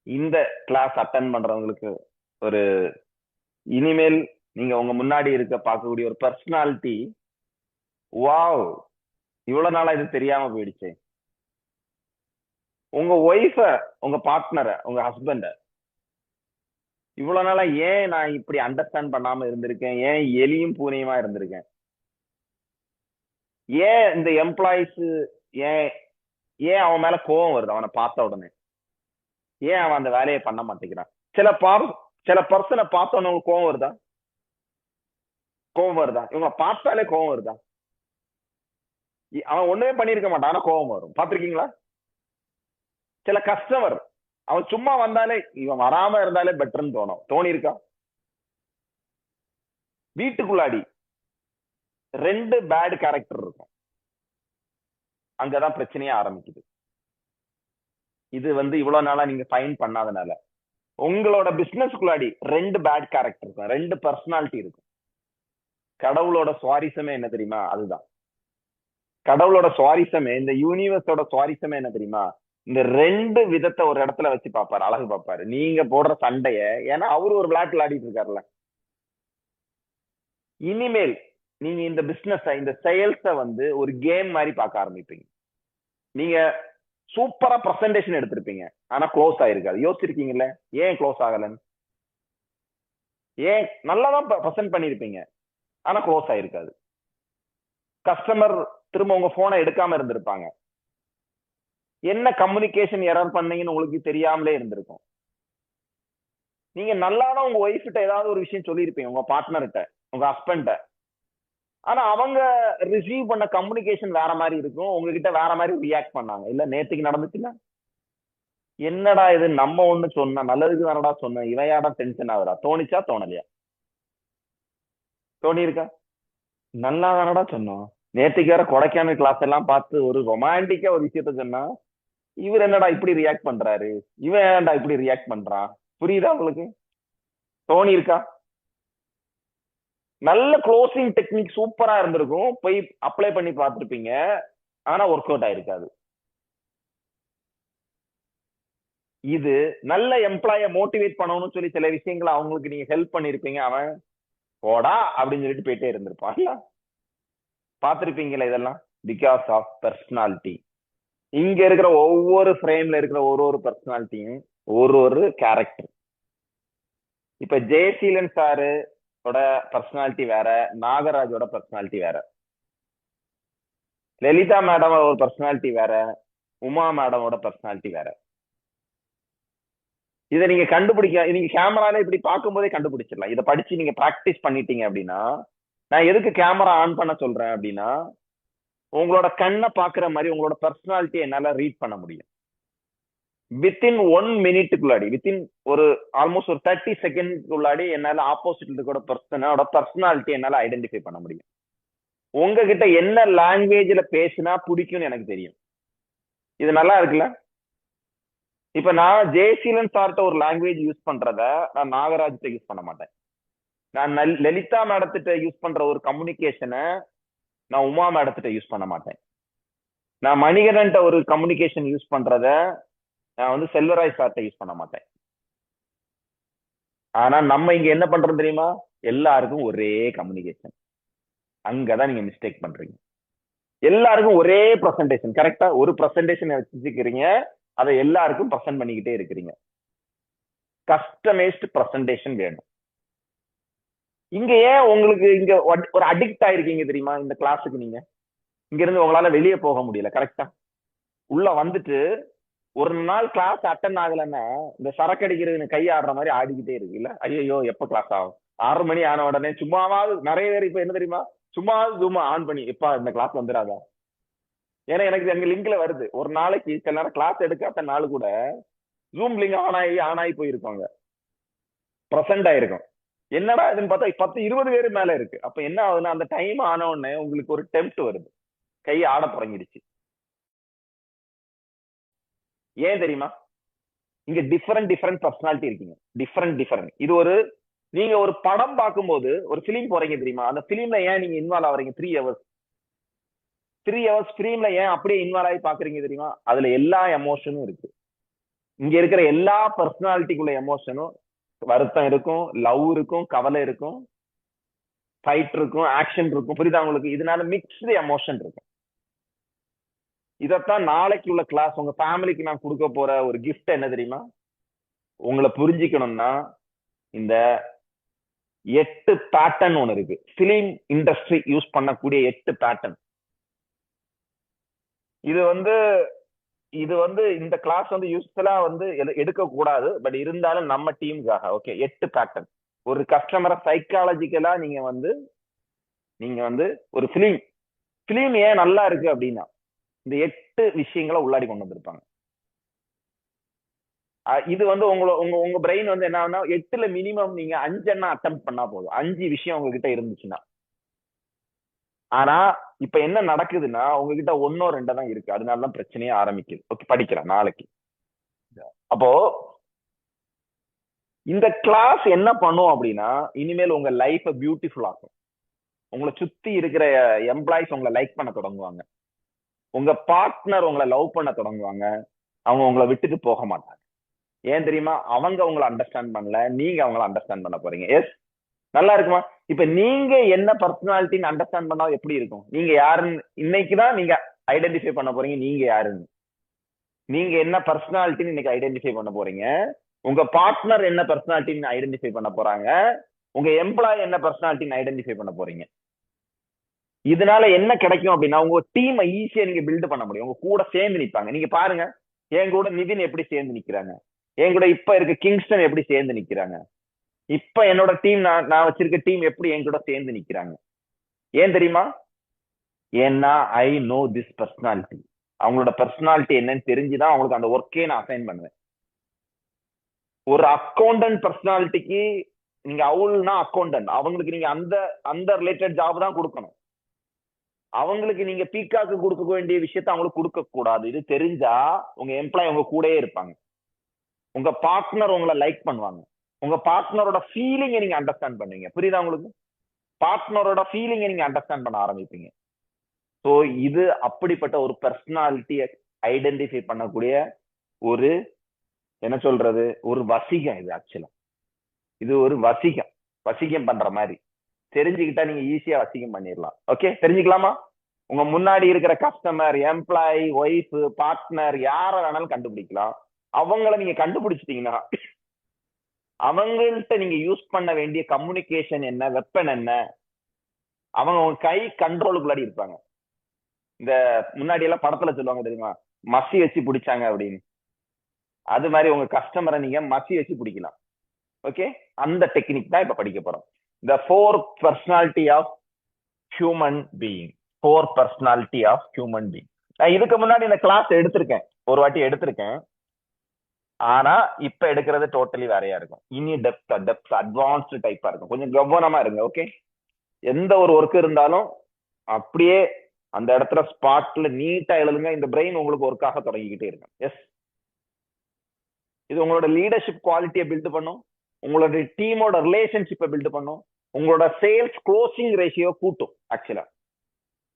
இந்த class attend பண்றவங்களுக்கு ஒரு இனிமேல் நீங்க உங்க முன்னாடி இருக்க பார்க்கக்கூடிய ஒரு பர்சனாலிட்டி. வாவ், இவ்வளவு நாளா இது தெரியாம போயிடுச்சு. உங்க ஒய்ஃப, உங்க பார்ட்னரை, உங்க ஹஸ்பண்ட இவ்வளவு நாளா ஏன் நான் இப்படி அண்டர்ஸ்டாண்ட் பண்ணாம இருந்திருக்கேன்? ஏன் எலியும் பூனையுமா இருந்திருக்கேன்? ஏன் இந்த எம்ப்ளாயிஸ், ஏன் ஏன் அவன் மேல கோவம் வருது அவனை பார்த்த உடனே? ஏன் அவன் அந்த வேலையை பண்ண மாட்டேங்கிறான்? சில பார் சில பர்சனை பார்த்த உடனே உங்களுக்கு கோவம் வருதா? கோவம் வருதா? இவங்க பார்த்தாலே கோவம் வருதா? அவன் ஒண்ணுமே பண்ணிருக்க மாட்டான், ஆனா கோவம் வரும். பாத்திருக்கீங்களா? சில கஸ்டமர் அவன் சும்மா வந்தாலே இவன் வராம இருந்தாலே பெட்டர்னு தோணி இருக்கா? வீட்டுக்குள்ளாடி ரெண்டு பேட் கேரக்டர் இருக்கும், அங்கதான் பிரச்சனையே ஆரம்பிக்குது. இது இவ்வளவு நாளா நீங்க ஃபைன் பண்ணாதனால உங்களோட பிசினஸ்க்குள்ளாடி ரெண்டு பேட் கேரக்டர் இருக்கும், ரெண்டு பர்சனாலிட்டி இருக்கும். கடவுளோட சுவாரஸ்யமே என்ன தெரியுமா? அதுதான் கடவுளோட சுவாரஸ்யமே, இந்த யூனிவர்ஸோட சுவாரஸ்யமே என்ன தெரியுமா? இந்த ரெண்டு விதத்தை ஒரு இடத்துல வச்சு பாப்பாரு, அழகு பாப்பாரு. நீங்க போடுற சண்டைய, ஏன்னா அவரு ஒரு விளையாட்டு விளையாடிட்டு இருக்காருல்ல. இனிமேல் நீங்க இந்த பிசினஸ், இந்த சேல்ஸ ஒரு கேம் மாதிரி பார்க்க ஆரம்பிப்பீங்க. நீங்க சூப்பரா பிரசன்டேஷன் எடுத்திருப்பீங்க, ஆனா க்ளோஸ் ஆயிருக்காது. யோசிச்சிருக்கீங்கல்ல ஏன் க்ளோஸ் ஆகலன்னு? ஏன் நல்லாதான் பிரசன்ட் பண்ணிருப்பீங்க, ஆனா க்ளோஸ் ஆயிருக்காது. கஸ்டமர் திரும்ப உங்க போனை எடுக்காம இருந்திருப்பாங்க. என்ன கம்யூனிகேஷன் எரர் பண்ணீங்கன்னு உங்களுக்கு தெரியாமலே இருந்திருக்கும். நீங்க நல்லாதான் உங்க ஒய்ஃப் கிட்ட ஏதாவது ஒரு விஷயம் சொல்லியிருப்பீங்க, உங்க பார்ட்னர்கிட்ட, உங்க ஹஸ்பண்ட. ஆனா அவங்க ரிசீவ் பண்ண கம்யூனிகேஷன் வேற மாதிரி இருக்கும், உங்ககிட்ட வேற மாதிரி ரியாக்ட் பண்ணாங்க. இல்ல நேத்துக்கு நடந்துச்சுன்னா, என்னடா இது, நம்ம ஒண்ணு சொன்னா நல்லதுக்கு தானடா சொன்னேன், இவன் யாரா டென்ஷன் ஆகுறா? தோணிச்சா தோணலையா? தோணி இருக்கா? நல்லா தானடா சொன்னோம். நேத்துக்கு வேற கொடைக்கானல் கிளாஸ் எல்லாம் பார்த்து ஒரு ரொமான்டிக்கா ஒரு விஷயத்த சொன்னா, இவர் என்னடா இப்படி ரியாக்ட் பண்றாரு, இவன் ஏன்டா இப்படி ரியாக்ட் பண்றான்? புரியுதா உங்களுக்கு? தோணி இருக்கா? நல்ல க்ளோசிங் டெக்னிக் சூப்பரா இருந்திருக்கும், போய் அப்ளை பண்ணி பார்த்திருப்பீங்க, ஆனா ஒர்க் அவுட் ஆயிருக்காது. இது நல்ல எம்ப்ளாய மோட்டிவேட் பண்ணணும்னு சொல்லி சில விஷயங்களை அவங்களுக்கு நீங்க ஹெல்ப் பண்ணிருப்பீங்க, அவன் போடா அப்படின்னு சொல்லிட்டு போயிட்டே இருந்திருப்பான். பார்த்திருப்பீங்களா இதெல்லாம்? Because of personality. இங்க இருக்கிற ஒவ்வொரு ஃப்ரேம்ல இருக்கிற ஒரு ஒரு பர்சனாலிட்டியும் ஒரு ஒரு கேரக்டர். இப்ப ஜெயசீலன் சாரு பர்சனாலிட்டி வேற, நாகராஜோட பர்சனாலிட்டி வேற, லலிதா மேடம் ஒரு பர்சனாலிட்டி வேற, உமா மேடமோட பர்சனாலிட்டி வேற. இதை நீங்க நீங்க கேமரால இப்படி பார்க்கும் போதே கண்டுபிடிச்சிடலாம். இதை படிச்சு நீங்க பிராக்டிஸ் பண்ணிட்டீங்க அப்படின்னா, நான் எதுக்கு கேமரா ஆன் பண்ண சொல்றேன் அப்படின்னா, உங்களோட கண்ணை பாக்குற மாதிரி உங்களோட பர்சனாலிட்டி என்னால ரீட் பண்ண முடியும். வித்தின் 1 மினிட்டுக்குள்ளாடி, வித்தின் ஒரு ஆல்மோஸ்ட் ஒரு 30 செகண்ட்குள்ளாடி என்னால ஆப்போசிட்ல இருக்கிற பர்சனோட பர்சனாலிட்டி என்னால ஐடென்டிஃபை பண்ண முடியும். உங்ககிட்ட என்ன லாங்குவேஜ்ல பேசினா பிடிக்கும்னு எனக்கு தெரியும். இது நல்லா இருக்குல்ல? இப்ப நான் ஜெயசீலன் சார்ட்ட ஒரு லாங்குவேஜ் யூஸ் பண்றத நான் நாகராஜ்கிட்ட யூஸ் பண்ண மாட்டேன். நான் லலிதா மேடத்திட்ட யூஸ் பண்ற ஒரு கம்யூனிகேஷனை நான் உமா மேடத்திட்ட யூஸ் பண்ண மாட்டேன். நான் மணிகண்ட ஒரு கம்யூனிகேஷன் யூஸ் பண்றத நான் செல்வராய் சார்ட்ட யூஸ் பண்ண மாட்டேன். ஆனா நம்ம இங்க என்ன பண்றோம் தெரியுமா? எல்லாருக்கும் ஒரே கம்யூனிகேஷன். அங்கதான் நீங்க மிஸ்டேக் பண்றீங்க. எல்லாருக்கும் ஒரே பிரசன்டேஷன், கரெக்டா ஒரு பிரசன்டேஷன் வச்சுக்கிறீங்க, அதை எல்லாருக்கும் பிரசன்ட் பண்ணிக்கிட்டே இருக்கிறீங்க. கஸ்டமைஸ்டு பிரசன்டேஷன் வேணும். இங்க ஏன் உங்களுக்கு இங்க ஒரு அடிக்ட் ஆயிருக்கீங்க தெரியுமா? இந்த கிளாஸுக்கு நீங்க இங்க இருந்து உங்களால வெளியே போக முடியல. கரெக்டா உள்ள வந்துட்டு ஒரு நாள் கிளாஸ் அட்டன் ஆகலைன்னா இந்த சரக்கு அடிக்கிறது கை ஆடுற மாதிரி ஆடிக்கிட்டே இருக்கு. இல்ல ஐயோ எப்ப கிளாஸ் ஆகும், 6 மணி ஆன உடனே சும்மாவாவது நிறைய பேர் இப்ப என்ன தெரியுமா, சும்மாவது ஜூம் ஆன் பண்ணி எப்ப இந்த கிளாஸ் வந்துடாதா. ஏன்னா எனக்கு எங்க லிங்க்ல வருது, ஒரு நாளைக்கு சில நேரம் கிளாஸ் எடுக்காத நாள் கூட ஜூம் லிங்க் ஆன் ஆகி போயிருப்பாங்க, ப்ரெசென்ட் ஆயிருக்கும். என்னடா இதுன்னு பார்த்தா 10-20 பேர் மேல இருக்கு. அப்ப என்ன ஆகுதுன்னா, அந்த டைம் ஆன உடனே உங்களுக்கு ஒரு டெம்ப்ட் வருது, கை ஆட தொடங்கிடுச்சு. ஏன் தெரியுமா? இங்க டிஃபரெண்ட் பர்சனாலிட்டி இருக்கீங்க, டிஃபரெண்ட். இது நீங்க ஒரு படம் பார்க்கும்போது ஒரு பிலிம் போறீங்க தெரியுமா? அந்த பிலிம்ல ஏன் நீங்க இன்வால்வ் ஆவறீங்க? 3 ஹவர்ஸ் ஃபிலிம்ல ஏன் அப்படியே இன்வால்வ் ஆகி பாக்குறீங்க தெரியுமா? அதுல எல்லா எமோஷனும் இருக்கு. இங்க இருக்கிற எல்லா பர்சனாலிட்டிக்குள்ள எமோஷனும், வருத்தம் இருக்கும், லவ் இருக்கும், கவலை இருக்கும், ஃபைட் இருக்கும், ஆக்ஷன் இருக்கும். புரியுதா உங்களுக்கு? இதனால மிக்ஸ்டு எமோஷன் இருக்கும். இதத்தான் நாளைக்கு உள்ள கிளாஸ் உங்க ஃபேமிலிக்கு நான் கொடுக்க போற ஒரு கிஃப்ட் என்ன தெரியுமா? உங்களை புரிஞ்சுக்கணும்னா இந்த 8 பேட்டர்ன் ஒண்ணு இருக்கு. பிலிம் இண்டஸ்ட்ரி யூஸ் பண்ணக்கூடிய 8 பேட்டர்ன். இது வந்து இந்த கிளாஸ் வந்து யூஸ்ஃபுல்லா வந்து எடுக்க கூடாது. பட் இருந்தாலும் நம்ம டீமுக்காக ஓகே 8 பேட்டர்ன். ஒரு கஸ்டமரை சைக்காலஜிக்கலா நீங்க வந்து ஒரு பிலிம் ஏன் நல்லா இருக்கு அப்படின்னா இந்த 8 விஷயங்களை உள்ளாடி கொண்டு வந்திருப்பாங்க. இது வந்து உங்க பிரெயின் வந்து என்ன 8ல மினிமம் நீங்க 5 எண்ணா அட்டம் பண்ணா போதும். 5 விஷயம் உங்ககிட்ட இருந்துச்சுன்னா. ஆனா இப்ப என்ன நடக்குதுன்னா உங்ககிட்ட 1ஓ 2 தான் இருக்கு. அதனாலதான் பிரச்சனையே ஆரம்பிக்குது. ஓகே, படிக்கிறேன் நாளைக்கு. அப்போ இந்த கிளாஸ் என்ன பண்ணும் அப்படின்னா இனிமேல் உங்க லைஃப பியூட்டிஃபுல் ஆக்கும். உங்களை சுத்தி இருக்கிற எம்ப்ளாயிஸ் உங்களை லைக் பண்ண தொடங்குவாங்க. உங்க பார்ட்னர் உங்களை லவ் பண்ண தொடங்குவாங்க. அவங்க உங்களை விட்டுட்டு போக மாட்டாங்க. ஏன் தெரியுமா? அவங்க உங்களை அண்டர்ஸ்டாண்ட் பண்ணல, நீங்க அவங்கள அண்டர்ஸ்டாண்ட் பண்ண போறீங்க. எஸ், நல்லா இருக்குமா? இப்ப நீங்க என்ன பர்சனாலிட்டின்னு அண்டர்ஸ்டாண்ட் பண்ணா எப்படி இருக்கும்? நீங்க யாருன்னு இன்னைக்குதான் நீங்க ஐடென்டிஃபை பண்ண போறீங்க. நீங்க யாருன்னு, நீங்க என்ன பர்சனாலிட்டின்னு இன்னைக்கு ஐடென்டிஃபை பண்ண போறீங்க. உங்க பார்ட்னர் என்ன பர்சனாலிட்டின்னு ஐடென்டிஃபை பண்ண போறாங்க. உங்க எம்ப்ளாய் என்ன பர்சனாலிட்டின்னு ஐடென்டிஃபை பண்ண போறீங்க. இதனால என்ன கிடைக்கும் அப்படின்னா உங்க டீமை ஈஸியா நீங்க பில்ட் பண்ண முடியும். உங்க கூட சேர்ந்து நிப்பாங்க. நீங்க பாருங்க, என் கூட நிதின் எப்படி சேர்ந்து நிக்கிறாங்க, என் கூட இப்ப இருக்க கிங்ஸ்டன் எப்படி சேர்ந்து நிக்கிறாங்க, இப்ப என்னோட டீம் நான் வச்சிருக்க டீம் எப்படி என் கூட சேர்ந்து நிக்கிறாங்க. ஏன் தெரியுமா? ஏன்னா ஐ நோ திஸ் பர்சனாலிட்டி. அவங்களோட பர்சனாலிட்டி என்னன்னு தெரிஞ்சுதான் அவங்களுக்கு அந்த ஒர்க்கே நான் அசைன் பண்ணுவேன். ஒரு அக்கௌண்டன்ட் பர்சனாலிட்டிக்கு நீங்க அவுல்னா அக்கௌண்டன்ட், அவங்களுக்கு நீங்க அந்த ரிலேட்டட் ஜாப் தான் கொடுக்கணும். அவங்களுக்கு நீங்க பீக்காக்கு கொடுக்க வேண்டிய விஷயத்த அவங்களுக்கு கொடுக்க கூடாது. இது தெரிஞ்சா உங்க எம்ப்ளாய் உங்க கூடயே இருப்பாங்க. உங்க பார்ட்னர் உங்களை லைக் பண்ணுவாங்க. உங்க பார்ட்னரோட ஃபீலிங்கை நீங்க அண்டர்ஸ்டாண்ட் பண்ணுவீங்க. புரியுதா உங்களுக்கு? பார்ட்னரோட ஃபீலிங்கை நீங்க அண்டர்ஸ்டாண்ட் பண்ண ஆரம்பிப்பீங்க. ஸோ இது அப்படிப்பட்ட ஒரு பர்சனாலிட்டியை ஐடென்டிஃபை பண்ணக்கூடிய ஒரு என்ன சொல்றது ஒரு வசிகம். இது ஆக்சுவலா இது ஒரு வசிகம் பண்ற மாதிரி. தெரிஞ்சுக்கிட்டா நீங்க ஈஸியா வசிகம் பண்ணிடலாம். ஓகே, தெரிஞ்சுக்கலாமா? உங்க முன்னாடி இருக்கிற கஸ்டமர், எம்ப்ளாயி, ஒய்ஃப், பார்ட்னர் யார வேணாலும் கண்டுபிடிக்கலாம். அவங்கள நீங்க கண்டுபிடிச்சிட்டீங்கன்னா அவங்கள்ட்ட நீங்க யூஸ் பண்ண வேண்டிய கம்யூனிகேஷன் என்ன, வெப்பன் என்ன, அவங்க உங்க கை கண்ட்ரோலுக்குள்ளாடி இருப்பாங்க. இந்த முன்னாடி எல்லாம் படத்துல சொல்லுவாங்க தெரியுமா, மசி வச்சு பிடிச்சாங்க அப்படின்னு. அது மாதிரி உங்க கஸ்டமரை நீங்க மசி வச்சு பிடிக்கலாம். ஓகே, அந்த டெக்னிக் தான் இப்ப படிக்க போறோம். இந்த 4 personality of human being. 4 personality of human being. நான் இதுக்கு முன்னாடி இந்த கிளாஸ் எடுத்திருக்கேன், ஒரு வாட்டி எடுத்திருக்கேன். ஆனா இப்ப எடுக்கிறது டோட்டலி வேறையா இருக்கும். இனி டெப்த் அட்வான்ஸ்டு டைப்பா இருக்கும். கொஞ்சம் கவனமா இருங்க. ஓகே, எந்த ஒரு ஒர்க் இருந்தாலும் அப்படியே அந்த இடத்துல ஸ்பாட்ல நீட்டா எழுதுங்க. இந்த பிரெயின் உங்களுக்கு ஒர்க்காக தொடங்கிக்கிட்டே இருக்கும். எஸ், இது உங்களோட லீடர்ஷிப் குவாலிட்டியை பில்ட் பண்ணும், உங்களோட டீமோட ரிலேஷன்ஷிப்பை பில்ட் பண்ணும், உங்களோட சேல்ஸ் க்ளோசிங் ரேஷியோ கூட்டும். ஆக்சுவலா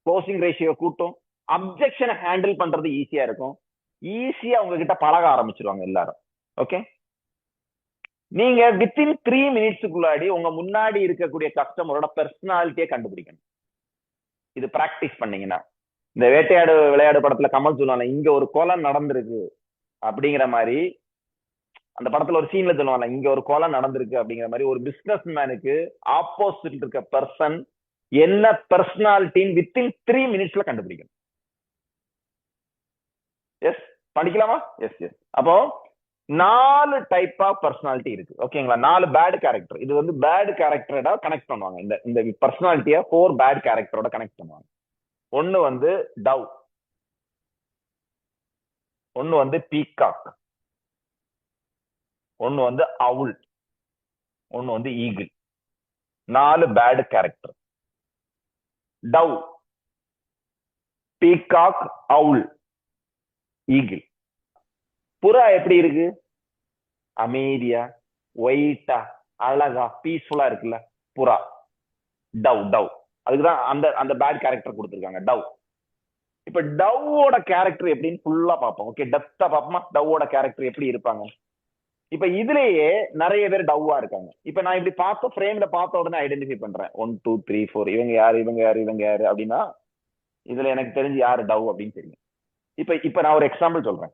க்ளோசிங் ரேஷியோ கூட்டும். அப்ஜெக்ஷனை ஹேண்டில் பண்றது ஈஸியா இருக்கும். ஈஸியா உங்ககிட்ட பழக ஆரம்பிச்சிருவாங்க எல்லாரும். ஓகே, நீங்க வித்தின் 3 மினிட்ஸுக்குள்ளாடி உங்க முன்னாடி இருக்கக்கூடிய கஸ்டமரோட பர்சனாலிட்டியை கண்டுபிடிக்கணும். இது பிராக்டிஸ் பண்ணீங்கன்னா இந்த வேட்டையாடு விளையாடு படத்துல கமல் சொல்லுவாங்க, இங்க ஒரு கொலை நடந்திருக்கு அப்படிங்கிற மாதிரி. அந்த படத்துல ஒரு சீன்ல சொல்லுவாங்க, இங்க ஒரு கொலை நடந்திருக்கு அப்படிங்கிற மாதிரி. ஒரு பிசினஸ் மேனுக்கு ஆப்போசிட் இருக்க பர்சன் என்ன பர்சனாலிட்டின்னு வித்தின் 3 மினிட்ஸ்ல கண்டுபிடிக்கணும். எஸ், படிக்கலாமா? எஸ். அப்போ 4 டைப் ஆஃப் பர்சனாலிட்டி இருக்கு. ஓகேங்களா? 4 பேட் கேரக்டர். இது வந்து பேட் கேரக்டரோட கனெக்ட் பண்ணுவாங்க. இந்த பர்சனாலிட்டியை 4 பேட் கேரக்டரோட கனெக்ட் பண்ணுவாங்க. ஒன்னு வந்து டவ், ஒன்னு வந்து பீகாக், ஒன்னு வந்து அவுல், ஒன்னு வந்து eagle. 4 bad character. Dove, peacock, owl, eagle. புறா எப்படி இருக்கு? அமைதியா, ஒயிட்டா, அழகா, பீஸ்ஃபுல்லா இருக்குல்ல புறா. டவ். அதுக்குதான் அந்த பேட் கேரக்டர் கொடுத்திருக்காங்க, டவ். இப்ப டவ்வோட கேரக்டர் எப்படின்னு ஃபுல்லா பார்ப்போம். ஓகே, டெப்தா பார்ப்போமா டவ்வோட கேரக்டர் எப்படி இருப்பாங்க. இப்ப இதுலயே நிறைய பேர் டவ்வா இருக்காங்க. இப்ப நான் இப்படி பார்த்த ஃப்ரேம்ல பார்த்த உடனே ஐடென்டிஃபை பண்றேன் 1 2 3 4 இவங்க யாரு இவங்க யாரு இவங்க யாரு அப்படின்னா இதுல எனக்கு தெரிஞ்சு யாரு டவ் அப்படின்னு தெரியும். இப்ப இப்ப நான் ஒரு எக்ஸாம்பிள் சொல்றேன்.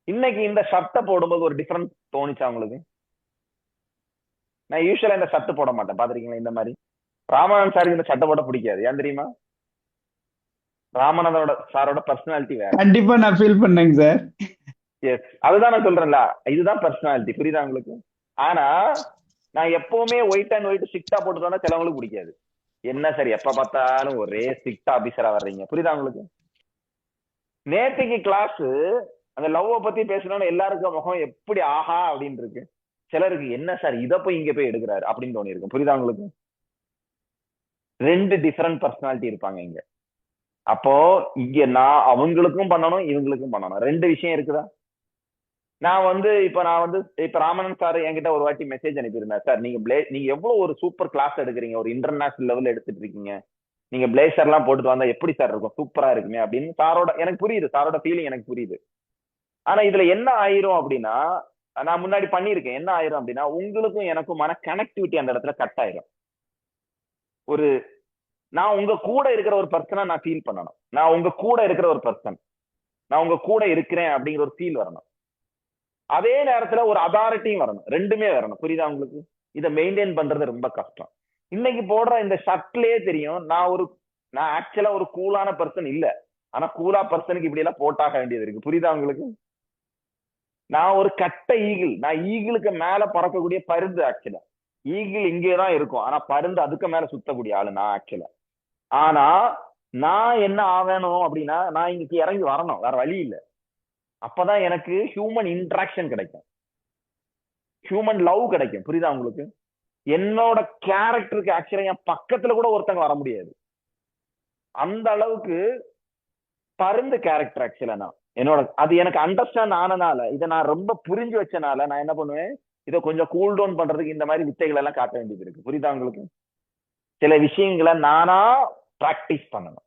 இன்னைக்கு இந்த ஷர்ட்டை போடும்போது ஒரு டிஃபரன்ஸ் தோணுச்சா உங்களுக்கு? நான் யூஸ்வலா இந்த ஷர்ட் போட மாட்டேன், பாத்திருக்கீங்களா? இந்த மாதிரி ராமநாதன் சாருக்கு இந்த சட்டை போட பிடிக்காது. ஏன் தெரியுமா? ராமநாதோட சாரோட பர்சனாலிட்டி வேற. கண்டிப்பா நான் ஃபீல் பண்ணேங்க சார். எஸ், அதுதான் நான் சொல்றேன்ல, இதுதான் பர்சனாலிட்டி. புரியுதா உங்களுக்கு? ஆனா நான் எப்பவுமே ஒயிட் அண்ட் ஒயிட் ஸ்ட்ரிக்டா போட்டுட்டோம்னா சிலவங்களுக்கு பிடிக்காது. என்ன சார் எப்ப பார்த்தாலும் ஒரே ஸ்ட்ரிக்டா ஆபீசரா வர்றீங்க? புரியுதா உங்களுக்கு? நேற்றுக்கு கிளாஸ் அந்த லவ்வ பத்தி பேசணும்னு எல்லாருக்கும் முகம் எப்படி ஆஹா அப்படின்னு இருக்கு. சிலருக்கு என்ன சார் இத போய் இங்க போய் எடுக்கிறாரு அப்படின்னு தோணி இருக்கும். புரியுதா உங்களுக்கு? ரெண்டு டிஃபரெண்ட் பர்சனாலிட்டி இருப்பாங்க இங்க. அப்போ இங்க நான் அவங்களுக்கும் பண்ணணும் இவங்களுக்கும் பண்ணணும், ரெண்டு விஷயம் இருக்குதா? இப்ப ராமன் சார் என்கிட்ட ஒரு வாட்டி மெசேஜ் அனுப்பியிருந்தேன். சார் நீங்க எவ்வளவு ஒரு சூப்பர் கிளாஸ் எடுக்கிறீங்க, ஒரு இன்டர்நேஷனல் லெவல் எடுத்துட்டு இருக்கீங்க, நீங்க பிளேசர் எல்லாம் போட்டுட்டு வந்தா எப்படி சார் இருக்கும், சூப்பரா இருக்குமே அப்படின்னு சாரோட எனக்கு புரியுது, சாரோட ஃபீலிங் எனக்கு புரியுது. ஆனா இதுல என்ன ஆயிரும் அப்படின்னா, நான் முன்னாடி பண்ணிருக்கேன், என்ன ஆயிரும் அப்படின்னா உங்களுக்கும் எனக்குமான கனெக்டிவிட்டி அந்த இடத்துல கட் ஆயிரும். ஒரு நான் உங்க கூட இருக்கிற ஒரு பர்சனா நான் ஃபீல் பண்ணணும், நான் உங்க கூட இருக்கிற ஒரு பர்சன், நான் உங்க கூட இருக்கிறேன் அப்படிங்கிற ஒரு ஃபீல் வரணும். அதே நேரத்துல ஒரு அதாரிட்டியும் வரணும், ரெண்டுமே வரணும். புரியுதா உங்களுக்கு? இதை மெயின்டைன் பண்றது ரொம்ப கஷ்டம். இன்னைக்கு போடுற இந்த ஷர்ட்லயே தெரியும் நான் ஆக்சுவலா ஒரு கூலான பர்சன் இல்ல. ஆனா கூலா பர்சனுக்கு இப்படி எல்லாம் போட்டாக வேண்டியது இருக்கு. புரியுதா உங்களுக்கு? நான் ஒரு கட்ட ஈகிள், நான் ஈகிளுக்கு மேல பறக்கக்கூடிய பருந்து. ஆக்சுவலா ஈகிள் இங்கேதான் இருக்கும், ஆனா பருந்து அதுக்கு மேல சுத்தக்கூடிய ஆளு நான் ஆக்சுவலா. ஆனா நான் என்ன ஆவேணும் அப்படின்னா, நான் இங்க இறங்கி வரணும், வேற வழி இல்லை. அப்பதான் எனக்கு ஹியூமன் இன்டராக்ஷன் கிடைக்கும், ஹியூமன் லவ் கிடைக்கும். புரியுதா உங்களுக்கு? என்னோட கேரக்டருக்கு ஆக்சுவலா என் பக்கத்துல கூட ஒருத்தங்க வர முடியாது, அந்த அளவுக்கு பருந்து கேரக்டர் ஆக்சுவலா. நான் என்னோட அது எனக்கு அண்டர்ஸ்டாண்ட் ஆனனால, இதை நான் ரொம்ப புரிஞ்சு வச்சனால நான் என்ன பண்ணுவேன், இதை கொஞ்சம் கூல் டவுன் பண்றதுக்கு இந்த மாதிரி வித்தைகள் எல்லாம் காட்ட வேண்டியது இருக்கு. புரியுதா உங்களுக்கு? சில விஷயங்களை நானா பிராக்டிஸ் பண்ணணும்.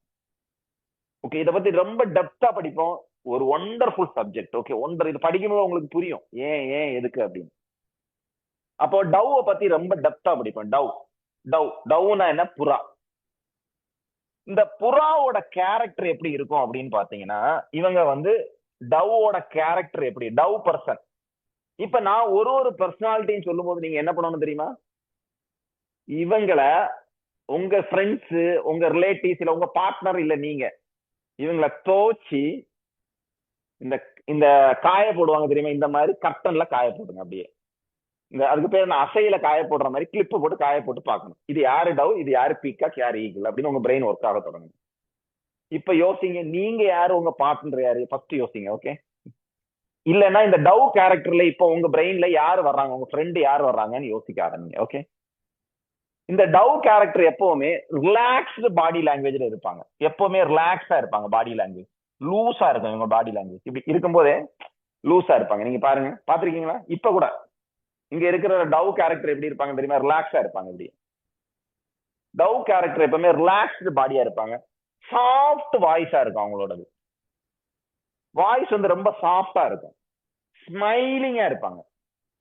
ஓகே, இதை பத்தி ரொம்ப டெப்தா படிப்போம். ஒரு ஒண்டர்ஃபுல் சப்ஜெக்ட். ஓகே, இது படிக்கும்போது உங்களுக்கு புரியும் ஏன் ஏன் எதுக்கு அப்படின்னு. அப்போ டவ்வை பத்தி ரொம்ப டெப்தா படிப்போம். டவ்னா என்ன? புறா. இந்த புறாவோட கேரக்டர் எப்படி இருக்கும் அப்படின்னு பாத்தீங்கன்னா, இவங்க டவ்வோட கேரக்டர் எப்படி, டவ் பர்சன். இப்ப நான் ஒரு பர்சனாலிட்டின்னு சொல்லும் போது நீங்க என்ன பண்ணணும் தெரியுமா? இவங்களை உங்க ஃப்ரெண்ட்ஸ், உங்க ரிலேட்டிவ்ஸ், இல்ல உங்க பார்ட்னர், இல்ல நீங்க இவங்களை தோச்சி இந்த இந்த காய போடுவாங்க தெரியுமா, இந்த மாதிரி கர்டன்ல காய போடுங்க. அப்படியே அதுக்கு பேர் நான் அசையில காய போடுற மாதிரி கிளிப்பு போட்டு காய போட்டு பார்க்கணும். இது யாரு டவ், இது யாரு பீகாக், யாரு ஈகிள் அப்படின்னு உங்க பிரெயின் ஒர்க் ஆக தொடங்கும். இப்ப யோசிங்க, நீங்க யாரு, உங்க பார்ட்னர் யாரு, ஃபர்ஸ்ட் யோசிங்க. ஓகே, இல்லைன்னா இந்த டவ் கேரக்டர்ல இப்ப உங்க பிரெயின்ல யாரு வர்றாங்க, உங்க ஃப்ரெண்டு யாரு வர்றாங்கன்னு யோசிக்க ஆரம்பிங்க. ஓகே, இந்த டவ் கேரக்டர் எப்பவுமே ரிலாக்ஸ்டு பாடி லாங்குவேஜ்ல இருப்பாங்க, எப்பவுமே ரிலாக்ஸா இருப்பாங்க. பாடி லாங்குவேஜ் லூஸா இருக்கும், இவங்க பாடி லாங்குவேஜ் இப்படி இருக்கும்போதே லூஸா இருப்பாங்க. நீங்க பாருங்க, பாத்திருக்கீங்களா? இப்ப கூட இங்க இருக்கிற டவ் கேரக்டர் எப்படி இருப்பாங்க தெரியுமா? ரிலாக்ஸா இருப்பாங்க. இப்படி டவ் கேரக்டர் எப்பவுமே ரிலாக்ஸ்டு பாடியா இருப்பாங்க, சாஃப்ட் வாய்ஸா இருக்கும். அவங்களோடது வாய்ஸ் ரொம்ப சாஃப்டா இருக்கும், ஸ்மைலிங்கா இருப்பாங்க.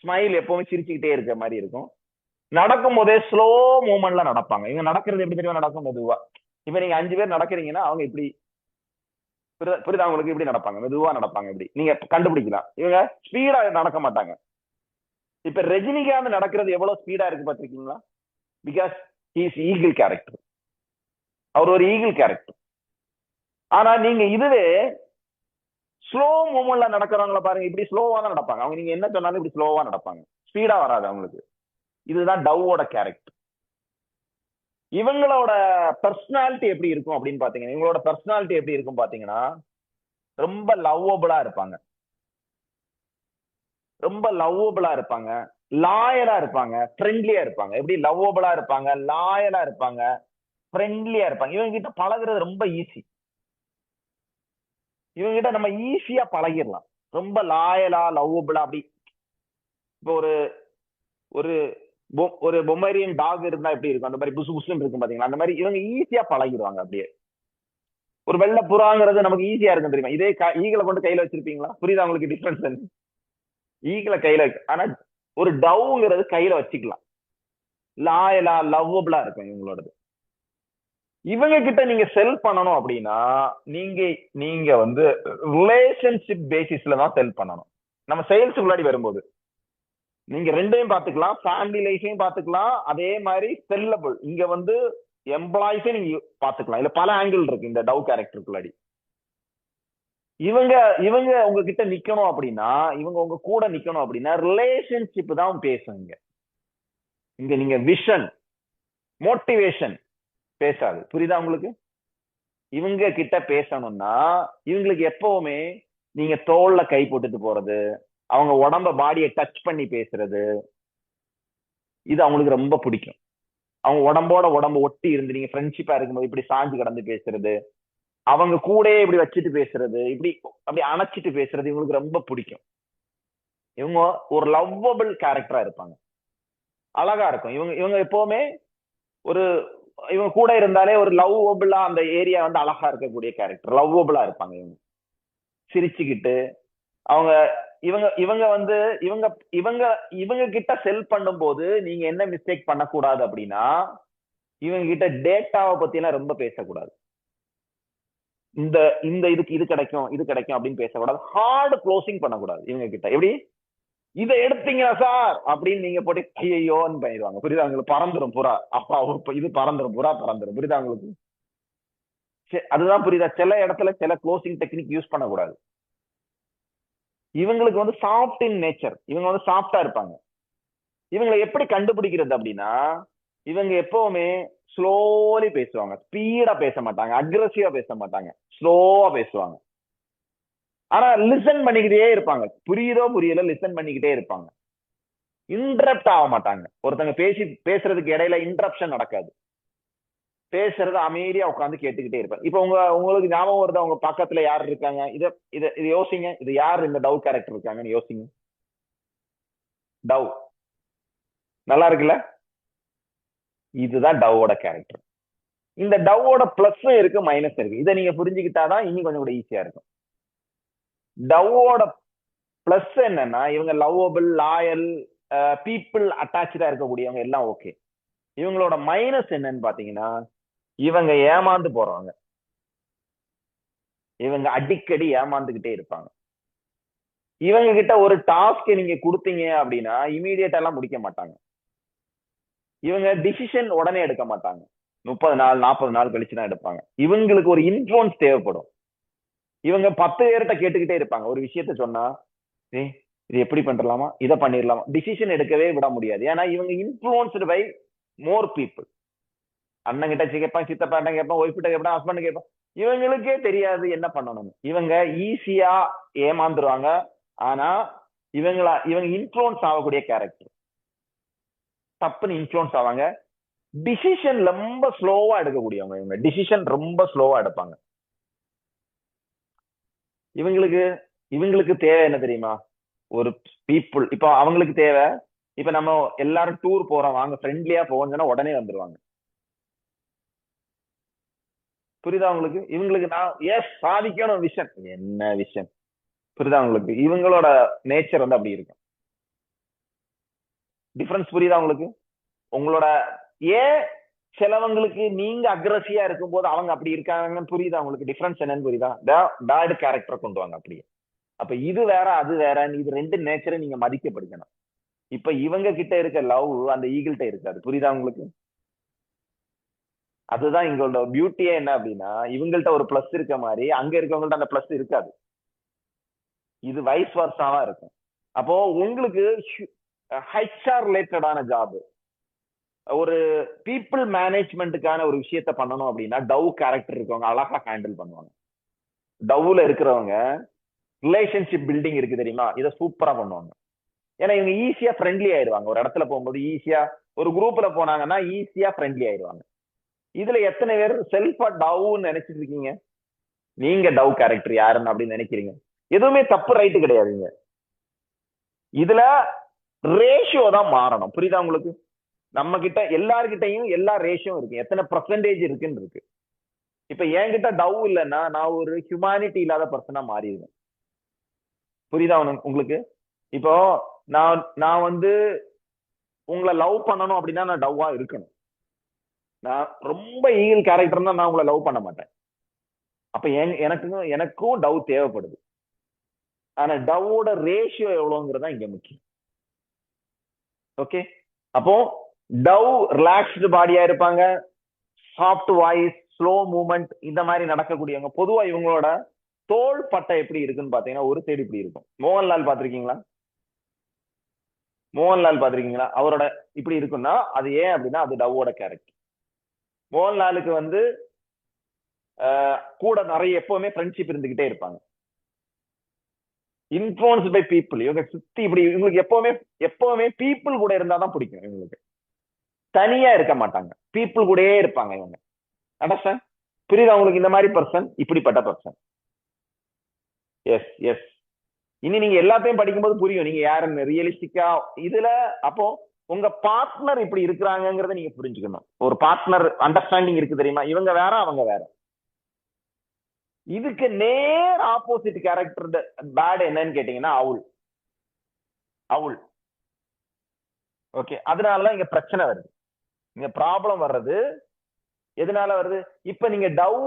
ஸ்மைல் எப்பவுமே சிரிச்சுக்கிட்டே இருக்கிற மாதிரி இருக்கும். நடக்கும் போதே ஸ்லோ மூவ்மெண்ட்ல நடப்பாங்க. இவங்க நடக்கிறது எப்படி தெரியுமா? நடக்கும் மெதுவா. இப்ப நீங்க 5 பேர் நடக்கிறீங்கன்னா அவங்க இப்படி, புரியுதா உங்களுக்கு? இப்படி நடப்பாங்க, மெதுவா நடப்பாங்க. இப்படி நீங்க கண்டுபிடிக்கலாம். இவங்க ஸ்பீடா நடக்க மாட்டாங்க. இப்ப ரஜினிகாந்த் நடக்கிறது எவ்வளவு ஸ்பீடா இருக்கு பாத்திருக்கீங்களா? பிகாஸ் ஹீஸ் ஈகிள் கேரக்டர், அவர் ஒரு ஈகிள் கேரக்டர். ஆனா நீங்க இதுவே ஸ்லோ மூவ்மெண்ட்ல நடக்கிறவங்கள பாருங்க, இப்படி ஸ்லோவா தான் நடப்பாங்க. அவங்க நீங்க என்ன சொன்னாலும் இப்படி ஸ்லோவா நடப்பாங்க, ஸ்பீடா வராது அவங்களுக்கு. இதுதான் டவ்வோட கேரக்டர். இவங்களோட பர்சனாலிட்டி எப்படி இருக்கும் அப்படின்னு பாத்தீங்கன்னா, இவங்களோட பர்சனாலிட்டி எப்படி இருக்கும் பாத்தீங்கன்னா, ரொம்ப லவ்வபிளா இருப்பாங்க, ரொம்ப லவ்வபிளா இருப்பாங்க, லாயலா இருப்பாங்க, ஃப்ரெண்ட்லியா இருப்பாங்க. எப்படி லவ்வபிளா இருப்பாங்க, லாயலா இருப்பாங்க, ஃப்ரெண்ட்லியா இருப்பாங்க. இவங்க கிட்ட பழகுறது ரொம்ப ஈஸி, இவங்க கிட்ட நம்ம ஈஸியா பழகிடலாம். ரொம்ப லாயலா லவ்வபிளா அப்படி. இப்போ ஒரு ஒரு ஒரு பொமேரியன் டாக் இருந்தா எப்படி இருக்கும், அந்த மாதிரி புசு புசுன்னு இருக்கும் பாத்தீங்களா, அந்த மாதிரி இவங்க ஈஸியா பழகிடுவாங்க அப்படியே. ஒரு வெள்ளை புறாங்கிறது நமக்கு ஈஸியா இருக்கும் தெரியுமா? இதே ஈகிளை கொண்டு கையில வச்சிருப்பீங்களா? புரியுதா உங்களுக்கு டிஃபரன்ஸ்? ஈகிளை கையில ஆனா ஒரு டவ்ங்கிறது கையில வச்சுக்கலாம். லாயலா லவ்வபிளா இருக்கும் இவங்களோடது. இவங்க கிட்ட நீங்க செல் பண்ணணும் அப்படின்னா நீங்க நீங்க வந்து ரிலேஷன்ஷிப் பேசிஸ்ல தான் செல் பண்ணணும். நம்ம சேல்ஸ் முன்னாடி வரும்போது நீங்க ரெண்டையும் பாத்துக்கலாம், ஃபேமிலி லைஃபையும் பாத்துக்கலாம், அதே மாதிரி செல்லபிள் இங்க வந்து எம்ப்ளாயிஸையும் நீங்க பாத்துக்கலாம். இல்ல பல ஆங்கிள் இருக்கு இந்த டவ் கேரக்டருக்குள்ளாடி. இவங்க இவங்க உங்ககிட்ட நிக்கணும் அப்படின்னா, இவங்க உங்க கூட நிக்கணும் அப்படின்னா ரிலேஷன்ஷிப் தான் பேசும். இங்க இங்க நீங்க விஷன் மோட்டிவேஷன் பேசாது. புரியுதா உங்களுக்கு? இவங்க கிட்ட பேசணும்னா இவங்களுக்கு எப்பவுமே நீங்க தோல்ல கை போட்டுட்டு போறது, அவங்க உடம்ப பாடியை டச் பண்ணி பேசுறது, இது அவங்களுக்கு ரொம்ப பிடிக்கும். அவங்க உடம்போட உடம்பு ஒட்டி இருந்து நீங்க ஃப்ரெண்ட்ஷிப்பா இருக்கும்போது இப்படி சாஞ்சு கடந்து பேசுறது, அவங்க கூடயே இப்படி வச்சுட்டு பேசுறது, இப்படி அப்படி அணைச்சிட்டு பேசுறது இவங்களுக்கு ரொம்ப பிடிக்கும். இவங்க ஒரு லவ்வபிள் கேரக்டரா இருப்பாங்க. அழகா இருக்கும். இவங்க இவங்க எப்பவுமே ஒரு இவங்க கூட இருந்தாலே ஒரு லவ்வபிளா அந்த ஏரியா வந்து அழகா இருக்கக்கூடிய கேரக்டர், லவ்வபிளா இருப்பாங்க. இவங்க சிரிச்சுக்கிட்டு அவங்க இவங்க இவங்க வந்து இவங்க இவங்க இவங்க கிட்ட செல் பண்ணும்போது நீங்க என்ன மிஸ்டேக் பண்ணக்கூடாது அப்படின்னா, இவங்க கிட்ட டேட்டாவை பத்தி எல்லாம் ரொம்ப பேசக்கூடாது. இந்த இந்த இதுக்கு இது கிடைக்கும் இது கிடைக்கும் அப்படின்னு பேசக்கூடாது. ஹார்ட் க்ளோசிங் பண்ணக்கூடாது இவங்க கிட்ட. எப்படி இதை எடுத்தீங்களா சார் அப்படின்னு நீங்க போட்டு ஐயோன்னு பண்ணிடுவாங்க. புரியுதா உங்களுக்கு? பறந்துரும் புறா. அப்பா இது பறந்துரும், புறா பறந்துரும். புரியுதா உங்களுக்கு? அதுதான் புரியுதா? சில இடத்துல சில க்ளோசிங் டெக்னிக் யூஸ் பண்ணக்கூடாது. இவங்களுக்கு வந்து சாஃப்ட் இன் நேச்சர், இவங்க வந்து சாஃப்டா இருப்பாங்க. இவங்களை எப்படி கண்டுபிடிக்கிறது அப்படின்னா, இவங்க எப்பவுமே ஸ்லோலி பேசுவாங்க, ஸ்பீடா பேச மாட்டாங்க, அக்ரெசிவா பேச மாட்டாங்க, ஸ்லோவா பேசுவாங்க. ஆனா லிசன் பண்ணிக்கிட்டே இருப்பாங்க. புரியுதோ புரியல, லிசன் பண்ணிக்கிட்டே இருப்பாங்க. இன்டரப்ட் ஆக மாட்டாங்க. ஒருத்தங்க பேசுறதுக்கு இடையில இன்டரப்ஷன் நடக்காது. பேசுறது அமைதியா உட்காந்து கேட்டுக்கிட்டே இருப்பேன். இப்ப உங்களுக்கு ஞாபகம் வருதா உங்க பக்கத்துல யார் இருக்காங்க? இத இத இது யோசிங்க. இது யார் இந்த டவ் கேரக்டர் இருக்காங்கன்னு யோசிங்க. டவ் நல்லா இருக்குல்ல? இதுதான் டவோட கேரக்டர். இந்த டவோட பிளஸும் இருக்கு, மைனஸ் இருக்கு. இதை நீங்க புரிஞ்சுக்கிட்டாதான் இன்னும் கொஞ்சம் கூட ஈஸியா இருக்கும். டவோட பிளஸ் என்னன்னா இவங்க லவ்வபிள், லாயல், பீப்புள் அட்டாச்சா இருக்கக்கூடியவங்க எல்லாம் ஓகே. இவங்களோட மைனஸ் என்னன்னு பாத்தீங்கன்னா இவங்க ஏமாந்து போறவங்க. இவங்க அடிக்கடி ஏமாந்துகிட்டே இருப்பாங்க. இவங்க கிட்ட ஒரு டாஸ்க் நீங்க கொடுத்தீங்க அப்படின்னா இமீடியட்டா எல்லாம் முடிக்க மாட்டாங்க. இவங்க டிசிஷன் உடனே எடுக்க மாட்டாங்க. 30 நாள் 40 நாள் கழிச்சுதான் எடுப்பாங்க. இவங்களுக்கு ஒரு இன்ஃபுளுன்ஸ் தேவைப்படும். இவங்க 10 பேர்கிட்ட கேட்டுக்கிட்டே இருப்பாங்க. ஒரு விஷயத்த சொன்னா இது எப்படி பண்றலாமா, இதை பண்ணிடலாமா, டிசிஷன் எடுக்கவே விட முடியாது. ஏன்னா இவங்க இன்ஃபுளுன்ஸ்டு பை மோர் பீப்புள். அண்ணன் கிட்ட கேட்பான், சித்தப்பா கேட்பான், ஒய்ஃப் கிட்ட கேட்பான், ஹஸ்பண்ட் கேட்பான். இவங்களுக்கே தெரியாது என்ன பண்ணணும். இவங்க ஈஸியா ஏமாந்துருவாங்க. ஆனா இவங்க இன்ஃபுளுன்ஸ் ஆகக்கூடிய கேரக்டர். தப்புன்னு இன்ஃபுளுன்ஸ் ஆவாங்க. டிசிஷன் ரொம்ப ஸ்லோவா எடுக்கக்கூடியவங்க. இவங்க டிசிஷன் ரொம்ப ஸ்லோவா எடுப்பாங்க. இவங்களுக்கு இவங்களுக்கு தேவை என்ன தெரியுமா? ஒரு பீப்புள். இப்ப அவங்களுக்கு தேவை, இப்ப நம்ம எல்லாரும் டூர் போறோம் வாங்க ஃப்ரெண்ட்லியா போவோம்னா உடனே வந்துருவாங்க. புரியுதா உங்களுக்கு? இவங்களுக்கு நான் சாதிக்கணும் விஷன். என்ன விஷன்? புரியுதா உங்களுக்கு? இவங்களோட நேச்சர் வந்து அப்படி இருக்கும். டிஃபரன்ஸ் புரியுதா உங்களுக்கு? உங்களோட ஏன் சிலவங்களுக்கு நீங்க அக்ரஸியா இருக்கும் போது அவங்க அப்படி இருக்காங்கன்னு புரியுதா உங்களுக்கு? டிஃபரன்ஸ் என்னன்னு புரியுதா? பேட் கேரக்டர் கொண்டு வாங்க அப்படியே. அப்ப இது வேற அது வேற, இது ரெண்டு நேச்சரை நீங்க மதிக்கப்படுத்தணும். இப்ப இவங்க கிட்ட இருக்க லவ் அந்த ஈகிள்கிட்ட இருக்காது. புரியுதா உங்களுக்கு? அதுதான் எங்களோட பியூட்டியே. என்ன அப்படின்னா இவங்கள்ட்ட ஒரு பிளஸ் இருக்க மாதிரி அங்க இருக்கவங்கள்ட்ட அந்த பிளஸ் இருக்காது. இது வைஸ் வர்சாவா இருக்கும். அப்போ உங்களுக்கு ஹெச்ஆர் ரிலேட்டடான ஜாப், ஒரு பீப்புள் மேனேஜ்மெண்ட்டுக்கான ஒரு விஷயத்த பண்ணணும் அப்படின்னா டவ் கேரக்டர் இருக்கவங்க அழகா ஹேண்டில் பண்ணுவாங்க. டவ்ல இருக்கிறவங்க ரிலேஷன்ஷிப் பில்டிங் இருக்கு தெரியுமா, இதை சூப்பரா பண்ணுவாங்க. ஏன்னா இவங்க ஈஸியா ஃப்ரெண்ட்லி ஆயிடுவாங்க. ஒரு இடத்துல போகும்போது ஈஸியா, ஒரு குரூப்ல போனாங்கன்னா ஈஸியா ஃப்ரெண்ட்லி ஆயிடுவாங்க. இதுல எத்தனை பேர் செல்ஃபா டவ்னு நினைச்சிட்டு இருக்கீங்க? நீங்க டவ் கேரக்டர் யாருன்னு அப்படின்னு நினைக்கிறீங்க? எதுவுமே தப்பு ரைட்டு கிடையாதுங்க. இதுல ரேஷியோ தான் மாறணும். புரியுதா உங்களுக்கு? நம்ம கிட்ட எல்லார்கிட்டையும் எல்லா ரேஷியோ இருக்கு, எத்தனை பர்சன்டேஜ் இருக்குன்னு இருக்கு. இப்ப என்கிட்ட டவ் இல்லைன்னா நான் ஒரு ஹியூமானிட்டி இல்லாத பர்சனா மாறிடுவேன். புரியுதா உங்களுக்கு? இப்போ நான் நான் வந்து உங்களை லவ் பண்ணணும் அப்படின்னா நான் டவ்வா இருக்கணும். நான் ரொம்ப ஈகிள் கேரக்டர்னா நான் உங்களை லவ் பண்ண மாட்டேன். அப்ப எனக்கும் டவ் தேவைப்படுது. ஆனா டவ்வோட ரேஷியோ எவ்வளவுங்கிறதா இங்க முக்கியம். ஓகே, அப்போ டவ் ரிலாக்ஸ்டு பாடியா இருப்பாங்க, சாஃப்ட் வாய்ஸ், ஸ்லோ மூவ்மெண்ட், இந்த மாதிரி நடக்கக்கூடியவங்க. பொதுவா இவங்களோட தோள் பட்டை எப்படி இருக்குன்னு பாத்தீங்கன்னா ஒரு சைடு இப்படி இருக்கும். மோகன்லால் பாத்திருக்கீங்களா? மோகன்லால் பாத்திருக்கீங்களா? அவரோட இப்படி இருக்குன்னா அது ஏன் அப்படின்னா அது டவ்வோட கேரக்டர். மோகன்லாலுக்கு வந்து கூட நிறைய எப்பவுமே ஃப்ரெண்ட்ஷிப் இருந்துகிட்டே இருப்பாங்க. Influence by people. இவங்க சுத்தி இப்படி இவங்களுக்கு எப்பவுமே எப்பவுமே பீப்புள் கூட இருந்தாதான் பிடிக்கும். இவங்களுக்கு தனியா இருக்க மாட்டாங்க, பீப்புள் கூடயே இருப்பாங்க இவங்க. அண்டர்ஸ்டாண்ட்? புரியுதா உங்களுக்கு? இந்த மாதிரி பர்சன், இப்படிப்பட்ட பர்சன். S S. இனி நீங்க எல்லாத்தையும் படிக்கும்போது புரியும் நீங்க யாருன்னு ரியலிஸ்டிக்கா இதுல. அப்போ உங்க பார்ட்னர் இப்படி இருக்கிறாங்கிறத நீங்க புரிஞ்சுக்கணும். ஒரு பார்ட்னர் அண்டர்ஸ்டாண்டிங் இருக்கு தெரியுமா? இவங்க வேற அவங்க வேற. இதுக்கு நேர் ஆப்போசிட் கேரக்டர் பேட் என்னன்னு கேட்டீங்கன்னா அவுல். அவுல். ஓகே, அதனாலதான் இங்க பிரச்சனை வருது. இங்க ப்ராப்ளம் வர்றது எதனால வருது? இப்ப நீங்க டவ்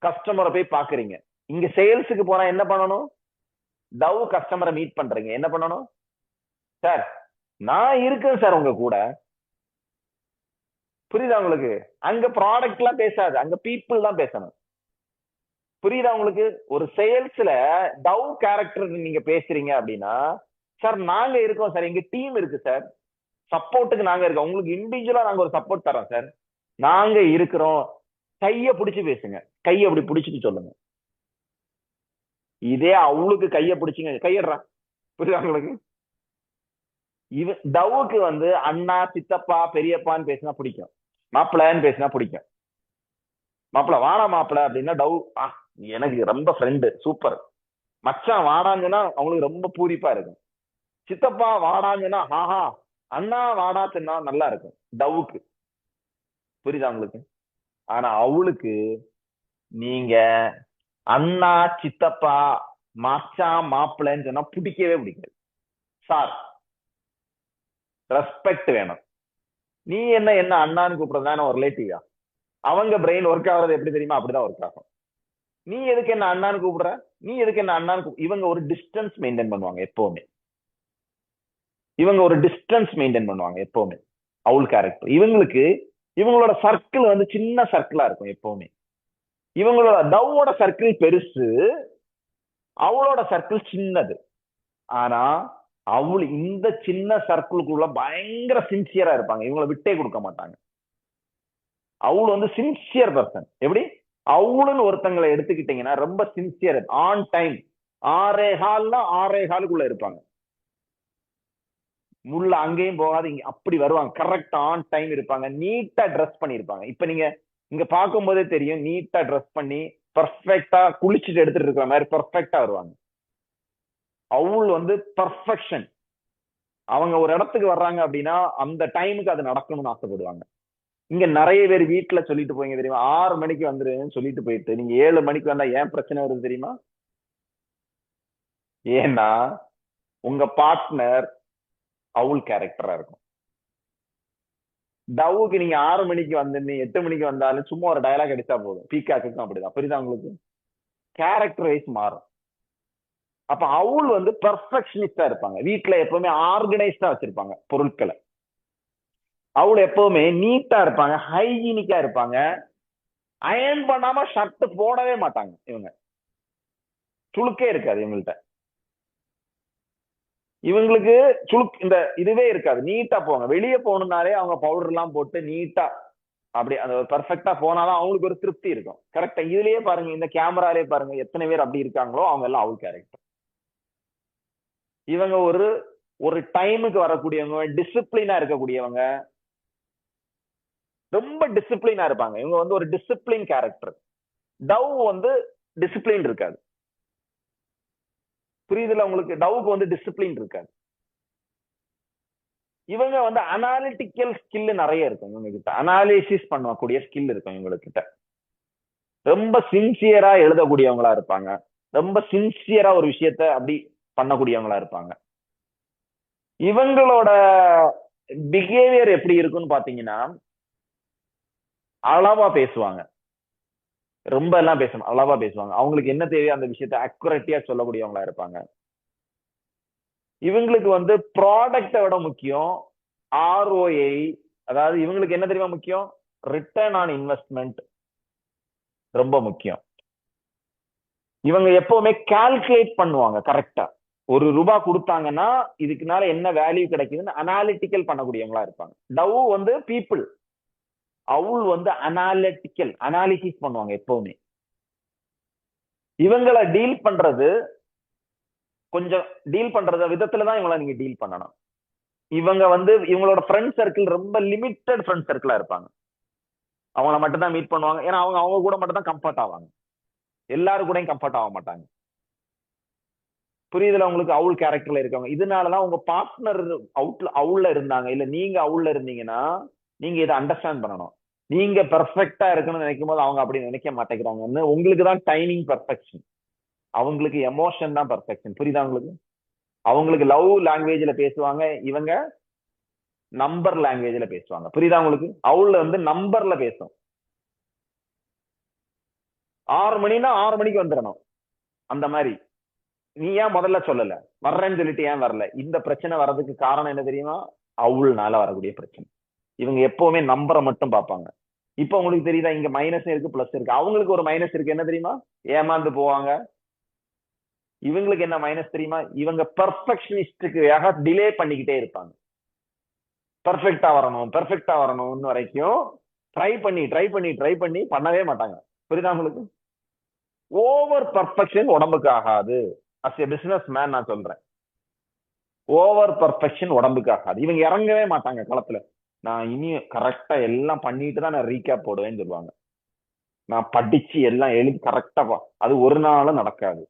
கஸ்டமரை போய் பாக்குறீங்க. இங்க சேல்ஸுக்கு போனா என்ன பண்ணணும்? டவ் கஸ்டமரை மீட் பண்றீங்க, என்ன பண்ணணும்? சார் நான் இருக்கேன் சார் உங்க கூட. புரியுதா உங்களுக்கு? அங்க ப்ராடக்ட் எல்லாம் பேசாது, அங்க பீப்புள் தான் பேசணும். புரியுதா உங்களுக்கு? ஒரு சேல்ஸ்ல டவ் கேரக்டர் நீங்க பேசுறீங்க அப்படின்னா, சார் நாங்க இருக்கோம் சார், எங்க டீம் இருக்கு சார், சப்போர்ட்டுக்கு நாங்க இருக்கோம், உங்களுக்கு இண்டிவிஜுவலா நாங்க ஒரு சப்போர்ட் தரோம் சார், நாங்க இருக்கிறோம். கைய பிடிச்சு பேசுங்க, கைய அப்படி பிடிச்சிட்டு சொல்லுங்க. இதே அவளுக்கு கைய பிடிச்சிங்க, கையிடுறா. புரியுதா உங்களுக்கு? டவுக்கு வந்து அண்ணா, சித்தப்பா, பெரியப்பான்னு பேசினா பிடிக்கும், மாப்பிள்ளன்னு பேசினா பிடிக்கும். மாப்பிள்ள வாடா மாப்பிள்ள அப்படின்னா டவ் எனக்கு ரொம்ப ஃப்ரெண்டு சூப்பர். மச்சான் வாடாங்கன்னா அவங்களுக்கு ரொம்ப பூரிப்பா இருக்கும். சித்தப்பா வாடாங்கன்னா ஆஹா, அண்ணா வாடா தின்னா நல்லா இருக்கும் டவுக்கு. புரியுதா உங்களுக்கு? ஆனா அவளுக்கு நீங்க அண்ணா, சித்தப்பா, மச்சான், மாப்பிள்ளைன்னு சொன்னா பிடிக்கவே பிடிக்காது. சார் ரெஸ்பெக்ட் வேணும். நீ என்ன என்ன அண்ணான்னு கூப்பிடுறதா ஒரு ரிலேட்டிவா? அவங்க பிரெயின் ஒர்க் ஆகுறது எப்படி தெரியுமா? அப்படிதான் ஒர்க் ஆகும். நீ எதுக்கு என்ன அண்ணான்னு கூப்பிடுற, நீ எதுக்கு என்ன அண்ணான்னு இவங்க ஒரு டிஸ்டன்ஸ் மெயின்டைன் பண்ணுவாங்க எப்பவுமே. இவங்க ஒரு டிஸ்டன்ஸ் மெயின்டைன் பண்ணுவாங்க எப்பவுமே. அவுல் கேரக்டர் இவங்களுக்கு. இவங்களோட சர்க்கிள் வந்து சின்ன சர்க்கிளா இருக்கும் எப்பவுமே. இவங்களோட டவ்வோட சர்க்கிள் பெருசு, அவளோட சர்க்கிள் சின்னது. ஆனா அவள் இந்த சின்ன சர்க்கிள்குள்ள பயங்கர சின்சியரா இருப்பாங்க, இவங்களை விட்டே கொடுக்க மாட்டாங்க. அவள் வந்து சின்சியர் பர்சன். எப்படி? அவளுன்னு ஒருத்தங்களை எடுத்துக்கிட்டீங்கன்னா ரொம்ப சின்சியர், ஆன் டைம். 6:15 6:15 இருப்பாங்க. முள்ள அங்கேயும் போகாது, இங்க அப்படி வருவாங்க, கரெக்ட் ஆன் டைம் இருப்பாங்க, நீட்டா ட்ரெஸ் பண்ணிருப்பாங்க. இப்ப நீங்க இங்க பார்க்கும் போதே தெரியும், நீட்டா ட்ரெஸ் பண்ணி பர்ஃபெக்டா குளிச்சுட்டு எடுத்துட்டு இருக்கிற மாதிரி பர்ஃபெக்டா வருவாங்க. அவள் வந்து பர்ஃபெக்ஷன். அவங்க ஒரு இடத்துக்கு வர்றாங்க அப்படின்னா அந்த டைமுக்கு அது நடக்கணும்னு ஆசைப்படுவாங்க. இங்க நிறைய பேர் வீட்டுல சொல்லிட்டு போய்ங்க தெரியுமா, 6 மணிக்கு வந்துருன்னு சொல்லிட்டு போயிட்டு நீங்க 7 மணிக்கு வந்தா ஏன் பிரச்சனை வருது தெரியுமா? ஏன்னா உங்க பார்ட்னர் அவுல் கேரக்டரா இருக்கும். டவுக்கு நீங்க 6 மணிக்கு வந்து 8 மணிக்கு வந்தாலும் சும்மா ஒரு டயலாக் அடிச்சா போதும். பீகாக்கும் அப்படிதான். புரியுதா உங்களுக்கு? கேரக்டர் வைஸ் மாறும். அப்ப அவுல் வந்து பெர்ஃபெக்ஷனிஸ்டா இருப்பாங்க. வீட்டுல எப்பவுமே ஆர்கனைஸ்டா வச்சிருப்பாங்க பொருட்களை. அவள் எப்பவுமே நீட்டா இருப்பாங்க, ஹைஜீனிக்கா இருப்பாங்க. அயன் பண்ணாம ஷர்ட் போடவே மாட்டாங்க இவங்க. சுளுக்கே இருக்காது இவங்கள்ட்ட. இவங்களுக்கு சுளுக் இந்த இதுவே இருக்காது, நீட்டா போவாங்க. வெளியே போகணும்னாலே அவங்க பவுடர் எல்லாம் போட்டு நீட்டா அப்படி அந்த பெர்ஃபெக்டா போனாதான் அவங்களுக்கு ஒரு திருப்தி இருக்கும். கரெக்டா இதுலயே பாருங்க, இந்த கேமராலே பாருங்க எத்தனை பேர் அப்படி இருக்காங்களோ அவங்க எல்லாம் அவுல் கேரக்டர். இவங்க ஒரு ஒரு டைமுக்கு வரக்கூடியவங்க, டிசிப்ளினா இருக்கக்கூடியவங்க, ரொம்ப டிசிப்ளினா இருப்பாங்க. இவங்க வந்து ஒரு டிசிப்ளின் கேரக்டர். டவ் வந்து டிசிப்ளின் இருக்காது. புரியுதுல உங்களுக்கு? டவுக்கு வந்து டிசிப்ளின் இருக்காது. இவங்க வந்து அனாலிட்டிக்கல் ஸ்கில் நிறைய இருக்கும் இவங்க கிட்ட. அனாலிசிஸ் பண்ணக்கூடிய ஸ்கில் இருக்கும் இவங்க கிட்ட. ரொம்ப சின்சியரா எழுதக்கூடியவங்களா இருப்பாங்க, ரொம்ப சின்சியரா ஒரு விஷயத்த அப்படி பண்ணக்கூடியவங்களா இருப்பாங்க. இவங்களோட பிஹேவியர் எப்படி இருக்குன்னு பாத்தீங்கன்னா, அளவா பேசுவாங்க, ரொம்ப எல்லாம் பேசணும், அளவா பேசுவாங்க. அவங்களுக்கு என்ன தேவையோ அந்த விஷயத்த அக்குரேட்டியா சொல்லக்கூடியவங்களா இருப்பாங்க. இவங்களுக்கு வந்து ப்ராடக்ட்டை விட முக்கியம் ஆர்ஓஐ. அதாவது இவங்களுக்கு என்ன தெரியுமா முக்கியம்? ரிட்டர்ன் ஆன் இன்வெஸ்ட்மெண்ட் ரொம்ப முக்கியம். இவங்க எப்பவுமே கால்குலேட் பண்ணுவாங்க கரெக்டா. ஒரு ரூபாய் கொடுத்தாங்கன்னா இதுக்குனால என்ன வேல்யூ கிடைக்குதுன்னு அனாலிட்டிக்கல் பண்ணக்கூடியவங்களா இருப்பாங்க. டவ் வந்து பீப்புள், அவுல் வந்து அனாலிட்டிக்கல், அனாலிசிஸ் பண்ணுவாங்க எப்பவுமே. இவங்களை டீல் பண்றது கொஞ்சம் டீல் பண்றத விதத்துல தான் இவங்களை நீங்க டீல் பண்ணணும். இவங்க வந்து இவங்களோட ஃப்ரெண்ட் சர்க்கிள் ரொம்ப லிமிட்டட் ஃப்ரெண்ட் சர்க்கிளா இருப்பாங்க. அவங்கள மட்டும் தான் மீட் பண்ணுவாங்க. ஏன்னா அவங்க அவங்க கூட மட்டும் தான் கம்ஃபர்ட் ஆவாங்க, எல்லாரும் கூடயும் கம்ஃபர்ட் ஆக மாட்டாங்க. புரியுதுல உங்களுக்கு? அவுல் கேரக்டர்ல இருக்கவங்க. இதனாலதான் உங்க பார்ட்னர் அவுல்ல இருந்தாங்க, இல்ல நீங்க அவுல்ல இருந்தீங்கன்னா நீங்க இதை அண்டர்ஸ்டாண்ட் பண்ணணும். நீங்க பெர்ஃபெக்ட்டா இருக்கணும்னு நினைக்கும் போது அவங்க அப்படி நினைக்க மாட்டேங்கிறாங்கன்னு. உங்களுக்கு தான் டைமிங் பெர்ஃபெக்ஷன், அவங்களுக்கு எமோஷன் தான் பெர்ஃபெக்ஷன். புரியுதா உங்களுக்கு? அவங்களுக்கு லவ் லாங்குவேஜ்ல பேசுவாங்க, இவங்க நம்பர் லாங்குவேஜ்ல பேசுவாங்க. புரியுதா உங்களுக்கு? அவுல்ல வந்து நம்பர்ல பேசும். 6 மணினா 6 மணிக்கு வந்துடணும் அந்த மாதிரி. நீ ஏன் முதல்ல சொல்லல, வர்றேன்னு சொல்லிட்டு ஏன் வரல? இந்த பிரச்சனை வர்றதுக்கு காரணம் என்ன தெரியுமா? அவுள்னால வரக்கூடிய பிரச்சனை. இவங்க எப்பவுமே நம்பரை மட்டும் பார்ப்பாங்க. இப்ப உங்களுக்கு தெரியுதா, இங்க மைனஸ் இருக்கு பிளஸ் இருக்கு. அவங்களுக்கு ஒரு மைனஸ் இருக்கு, என்ன தெரியுமா? ஏமாந்து போவாங்க. இவங்களுக்கு என்ன மைனஸ் தெரியுமா? இவங்க பெர்ஃபெக்ஷனிஸ்டுக்காக டிலே பண்ணிக்கிட்டே இருப்பாங்க. பெர்ஃபெக்டா வரணும் பெர்ஃபெக்டா வரணும்னு வரைக்கும் ட்ரை பண்ணி ட்ரை பண்ணி ட்ரை பண்ணி பண்ணவே மாட்டாங்க. புரியுதா உங்களுக்கு? ஓவர் பர்ஃபெக்ஷன் உடம்புக்கு ஆகாது. அஸ் எ பிசினஸ் மேன் நான் சொல்றேன், ஓவர் பர்ஃபெக்ஷன் உடம்புக்கு ஆகாது. இவங்க இறங்கவே மாட்டாங்க களத்துல. நான் இனி கரெக்டா எல்லாம் பண்ணிட்டு தான் நான் ரீகேப் போடுவேன்னு சொல்லுவாங்க. நான் படிச்சு எல்லாம் எழுதி கரெக்டா அது ஒரு நாளும் நடக்காது.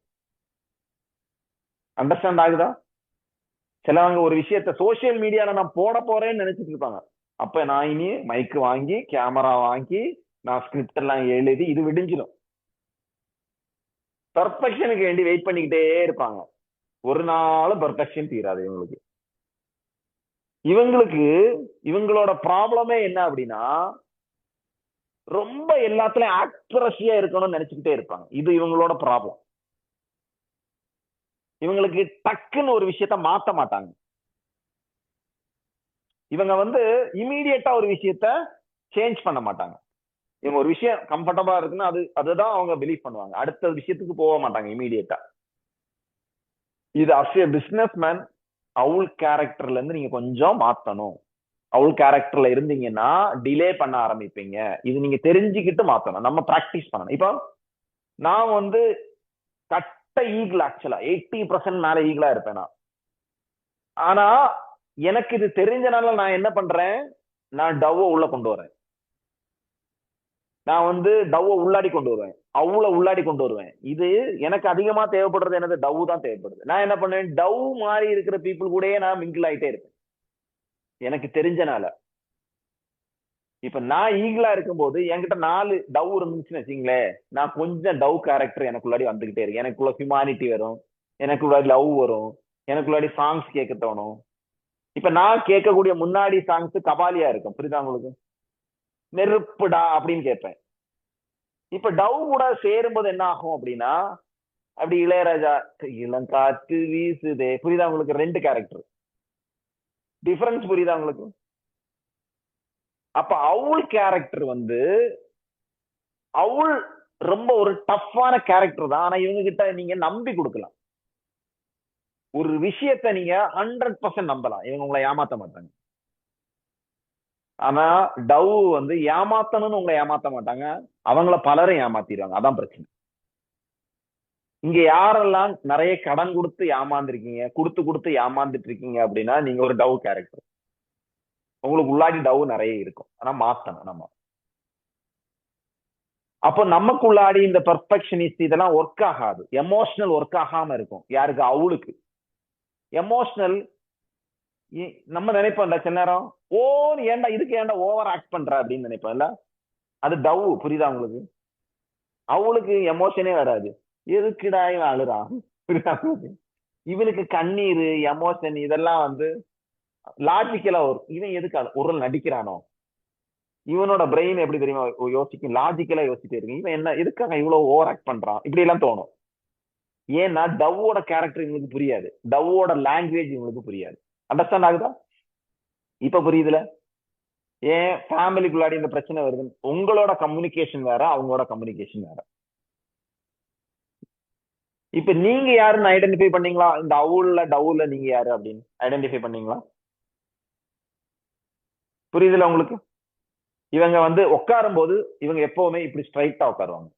அண்டர்ஸ்டாண்ட் ஆகுதா? சிலவங்க ஒரு விஷயத்த சோசியல் மீடியால நான் போட போறேன்னு நினைச்சிட்டு இருப்பாங்க. அப்ப நான் இனி மைக் வாங்கி கேமரா வாங்கி நான் ஸ்கிரிப்ட் எல்லாம் எழுதி இது விடிஞ்சிடும். பெர்ஃபெக்ஷனுக்கு வேண்டி வெயிட் பண்ணிக்கிட்டே இருப்பாங்க. ஒரு நாளும் பெர்ஃபெக்ஷன் தீராது இவங்களுக்கு. இவங்களுக்கு இவங்களோட ப்ராப்ளமே என்ன அப்படின்னா, ரொம்ப எல்லாத்துலயும் ஆக்யூரஸியா இருக்கணும்னு நினைச்சுக்கிட்டே இருப்பாங்க. இது இவங்களோட ப்ராப்ளம். இவங்களுக்கு டக்குன்னு ஒரு விஷயத்த மாத்த மாட்டாங்க. இவங்க வந்து இமீடியட்டா ஒரு விஷயத்த சேஞ்ச் பண்ண மாட்டாங்க. இவங்க ஒரு விஷயம் கம்ஃபர்டபுளா இருக்குன்னா அதுதான் அவங்க பிலீவ் பண்ணுவாங்க. அடுத்த விஷயத்துக்கு போக மாட்டாங்க இமீடியட்டா. இது அஸ் ஏ பிசினஸ் மேன் அவுல் கேரக்டர்ல இருந்து நீங்க கொஞ்சம் மாத்தணும். அவுல் கேரக்டர்ல இருந்தீங்கன்னா டிலே பண்ண ஆரம்பிப்பீங்க. இது நீங்க தெரிஞ்சுக்கிட்டு மாத்தணும், நம்ம பிராக்டிஸ் பண்ணணும். இப்போ நான் வந்து கட்ட ஈகிள், ஆக்சுவலா 80% மேல ஈகிளா இருப்பேன் நான். ஆனா எனக்கு இது தெரிஞ்சனால நான் என்ன பண்றேன், நான் டவ் உள்ள கொண்டு வரேன். நான் வந்து டவ் உள்ளாடி கொண்டு வருவேன், அவ்வளவு உள்ளாடி கொண்டு வருவேன். இது எனக்கு அதிகமா தேவைப்படுறது என்னது? டவ் தான் தேவைப்படுது. நான் என்ன பண்ணேன், டவ் மாதிரி இருக்கிற பீப்புள் கூடயே நான் மிங்கிள் ஆயிட்டே இருப்பேன் எனக்கு தெரிஞ்சனால. இப்ப நான் ஈகிளா இருக்கும்போது என்கிட்ட 4 டவ் இருந்துச்சுன்னு வச்சுங்களேன், நான் கொஞ்சம் டவ் கேரக்டர் எனக்குள்ளாடி வந்துகிட்டே இருக்கு. எனக்குள்ள ஹியூமானிட்டி வரும், எனக்குள்ளாடி லவ் வரும், எனக்குள்ளாடி சாங்ஸ் கேட்க தோணும். இப்ப நான் கேட்கக்கூடிய முன்னாடி சாங்ஸ் கபாலியா இருக்கும். புரியுதா உங்களுக்கு? நெருப்புடா அப்படின்னு கேட்பேன். இப்ப டவ் கூட சேரும்போது என்ன ஆகும் அப்படின்னா, அப்படி இளையராஜா இளங்காற்று வீசுதே. புரியுதா உங்களுக்கு? 2 கேரக்டர் டிஃபரன்ஸ். புரியுதா உங்களுக்கு? அப்ப அவுல் கேரக்டர் வந்து அவுல் ரொம்ப ஒரு டஃப்பான கேரக்டர் தான். ஆனா இவங்க கிட்ட நீங்க நம்பி கொடுக்கலாம். ஒரு விஷயத்த நீங்க 100% நம்பலாம், இவங்க உங்களை ஏமாத்த மாட்டாங்க. ஆனா டவ் வந்து ஏமாத்தணும்னு உங்களை ஏமாத்த மாட்டாங்க, அவங்கள பலரும் ஏமாத்திடுவாங்க. அதான் பிரச்சனை. இங்க யாரெல்லாம் நிறைய கடன் கொடுத்து ஏமாந்துருக்கீங்க, கொடுத்து கொடுத்து ஏமாந்துட்டு இருக்கீங்க அப்படின்னா நீங்க ஒரு டவ் கேரக்டர். உங்களுக்கு உள்ளாடி டவ் நிறைய இருக்கும், ஆனா மாத்தணும் நம்ம. அப்போ நமக்குள்ளாடி இந்த பெர்ஃபெக்ஷனிஸ்ட் இதெல்லாம் ஒர்க் ஆகாது. எமோஷனல் ஒர்க் ஆகாம இருக்கும். யாருக்கு? அவளுக்கு. எமோஷனல் நம்ம நினைப்போம்ல சில நேரம், ஓ ஏன்டா இதுக்கு ஏன்டா ஓவர் ஆக்ட் பண்ற அப்படின்னு நினைப்போம்ல, அது டவ். புரியுதா உங்களுக்கு? அவளுக்கு எமோஷனே வராது. எதுக்குடா இவன் அழுறான்? இவனுக்கு கண்ணீர், எமோஷன் இதெல்லாம் வந்து லாஜிக்கலா வரும். இவன் எதுக்கு ஒரு நடிக்கிறானோ? இவனோட பிரெயின் எப்படி தெரியுமா யோசிக்கும்? லாஜிக்கலா யோசிச்சுட்டே இருக்கு. இவன் என்ன எதுக்காக இவ்வளவு ஓவர் ஆக்ட் பண்றான்? இப்படி எல்லாம் தோணும். ஏன்னா டவ்வோட கேரக்டர் இவங்களுக்கு புரியாது, டவ்வோட லாங்குவேஜ் இவங்களுக்கு புரியாது. அண்டர்ஸ்டாண்ட் ஆகுதா? இப்ப புரியுதுல ஏன் ஃபேமிலிக்குள்ளாடி இந்த பிரச்சனை வருது? உங்களோட கம்யூனிகேஷன் வேற, அவங்களோட கம்யூனிகேஷன் வேற. இப்ப நீங்க யாருன்னு ஐடென்டிஃபை பண்ணீங்களா? இந்த அவுல்ல டவுல்ல நீங்க யாரு அப்படின்னு ஐடென்டிஃபை பண்ணீங்களா? புரியுதுல உங்களுக்கு? இவங்க வந்து உட்காரும் போது இவங்க எப்பவுமே இப்படி ஸ்ட்ரைட்டா உட்காருவாங்க.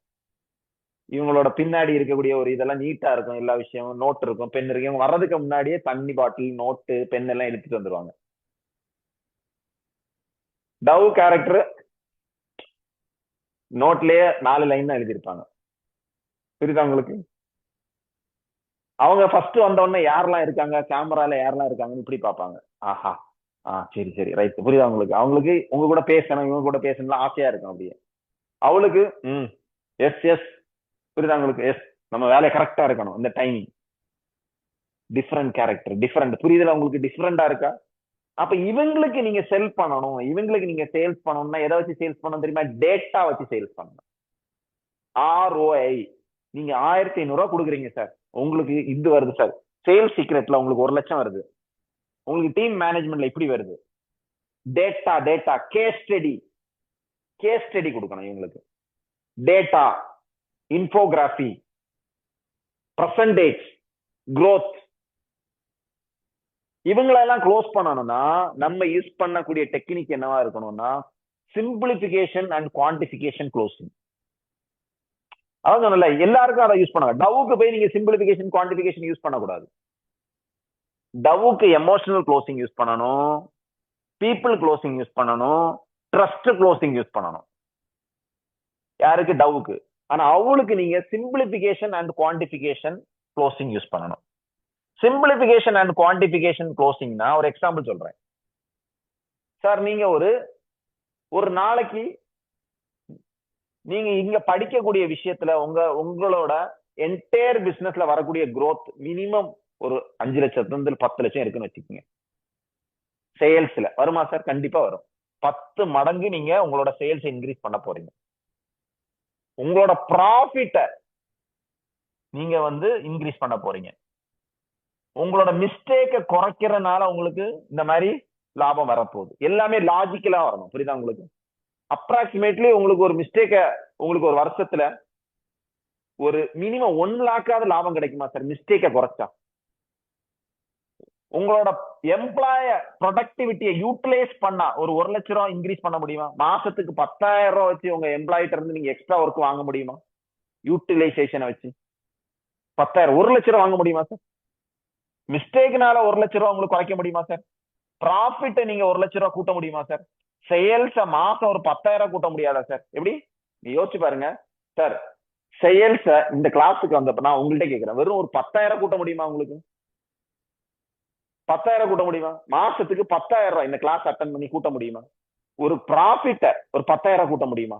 இவங்களோட பின்னாடி இருக்கக்கூடிய ஒரு இதெல்லாம் நீட்டா இருக்கும், எல்லா விஷயமும் நோட் இருக்கும், பென் இருக்கும். இவங்க வர்றதுக்கு முன்னாடியே தண்ணி பாட்டில், நோட்டு, பென் எல்லாம் எடுத்துட்டு வந்துருவாங்க. டவ் கேரக்டர் நோட்லயே 4 லைன் தான் எழுதியிருப்பாங்க. புரியுதா உங்களுக்கு? அவங்க ஃபர்ஸ்ட் வந்த உடனே யாரெல்லாம் இருக்காங்க, கேமரால யாரெல்லாம் இருக்காங்கன்னு இப்படி பார்ப்பாங்க. ஆஹா, சரி சரி ரைட். புரியுதா உங்களுக்கு? அவங்களுக்கு உங்க கூட பேசணும், இவங்க கூட பேசணும் ஆசையா இருக்கும் அப்படியே. அவளுக்கு எஸ் எஸ். புரியுதா உங்களுக்கு? எஸ், நம்ம வேலையை கரெக்டா இருக்கணும், இந்த டைமிங். Different character, different. புரியுதுல உங்களுக்கு? டிஃப்ரெண்டா இருக்கா? அப்ப இவங்களுக்கு நீங்க செல் பண்ணணும், இவங்களுக்கு நீங்க சேல்ஸ் பண்ணணும்னா எதை வச்சு சேல்ஸ் பண்ணணும் தெரியுமா? டேட்டா வச்சு சேல்ஸ் பண்ணணும். ROI. நீங்க 1500 ரூபாய் கொடுக்குறீங்க சார், உங்களுக்கு இது வருது சார். சேல்ஸ் சீக்ரெட்ல உங்களுக்கு 1 லட்சம் வருது, உங்களுக்கு டீம் மேனேஜ்மெண்ட்ல இப்படி வருது. Data data case study, case study கொடுக்கணும் இவங்களுக்கு. Data, infography, percentage, growth. இவங்களெல்லாம் க்ளோஸ் பண்ணணும்னா நம்ம யூஸ் பண்ணக்கூடிய டெக்னிக் என்னவா இருக்கணும்னா சிம்பிளிபிகேஷன் அண்ட் குவான்டிபிகேஷன் க்ளோசிங். அதான் சொன்னல, எல்லாருக்கும் அதை யூஸ் பண்ணுங்க. டவுக்கு போய் நீங்க சிம்பிளிபிகேஷன் குவான்டிபிகேஷன் யூஸ் பண்ணக்கூடாது. டவுக்கு எமோஷனல் க்ளோசிங் யூஸ் பண்ணணும், பீப்புள் க்ளோசிங் யூஸ் பண்ணணும், ட்ரஸ்ட் க்ளோசிங் யூஸ் பண்ணணும். யாருக்கு? டவுக்கு. ஆனா அவளுக்கு நீங்க சிம்பிளிபிகேஷன் அண்ட் குவான்டிபிகேஷன் க்ளோசிங் யூஸ் பண்ணணும். சிம்பிளிபிகேஷன் அண்ட் குவான்டிபிகேஷன் க்ளோசிங்னா ஒரு எக்ஸாம்பிள் சொல்றேன் சார். நீங்க ஒரு நாளைக்கு நீங்க இங்க படிக்கக்கூடிய விஷயத்துல உங்களோட என்டையர் பிசினஸ்ல வரக்கூடிய growth மினிமம் ஒரு 5 லட்சத்துல 10 லட்சம் இருக்குன்னு வச்சுக்கோங்க. சேல்ஸ்ல வருமா சார்? கண்டிப்பா வரும். 10 மடங்கு நீங்க உங்களோட சேல்ஸ் இன்க்ரீஸ் பண்ண போறீங்க. உங்களோட ப்ராஃபிட்ட நீங்க இன்க்ரீஸ் பண்ண போறீங்க. உங்களோட மிஸ்டேக்க குறைக்கிறதுனால உங்களுக்கு இந்த மாதிரி லாபம் வரப்போகுது. எல்லாமே லாஜிக்கலா வரணும். புரியுதா உங்களுக்கு? அப்ராக்சிமேட்லி உங்களுக்கு ஒரு மிஸ்டேக்க உங்களுக்கு ஒரு வருஷத்துல ஒரு மினிமம் 1 லாக்காவது லாபம் கிடைக்குமா சார் மிஸ்டேக்க குறைச்சா? உங்களோட எம்ப்ளாய ப்ரொடக்டிவிட்டியை யூட்டிலைஸ் பண்ணா ஒரு 1 லட்சம் ரூபாய் இன்க்ரீஸ் பண்ண முடியுமா? மாசத்துக்கு 10,000 ரூபாய் வச்சு உங்க எம்ப்ளாயிட்ட இருந்து நீங்க எக்ஸ்ட்ரா ஒர்க் வாங்க முடியுமா? யூட்டிலைசேஷனை வச்சு 10,000 1 லட்சம் ரூபாய் வாங்க முடியுமா சார்? மிஸ்டேக்னால 1 லட்சம் ரூபாய் உங்களுக்கு குறைக்க முடியுமா சார்? ப்ராஃபிட்டை நீங்க 1 லட்சம் ரூபாய் கூட்ட முடியுமா சார்? சேல்ஸ மாசம் ஒரு 10,000 கூட்ட முடியாதா சார்? எப்படி நீ யோசிச்சு பாருங்க சார். சேல்ஸ இந்த கிளாஸுக்கு வந்தப்ப நான் உங்கள்கிட்ட கேட்கிறேன், வெறும் ஒரு 10,000 கூட்ட முடியுமா? உங்களுக்கு 10,000 கூட்ட முடியுமா? மாசத்துக்கு 10,000 ரூபாய் இந்த கிளாஸ் அட்டன் பண்ணி கூட்ட முடியுமா? ஒரு ப்ராஃபிட்ட ஒரு 10,000 கூட்ட முடியுமா?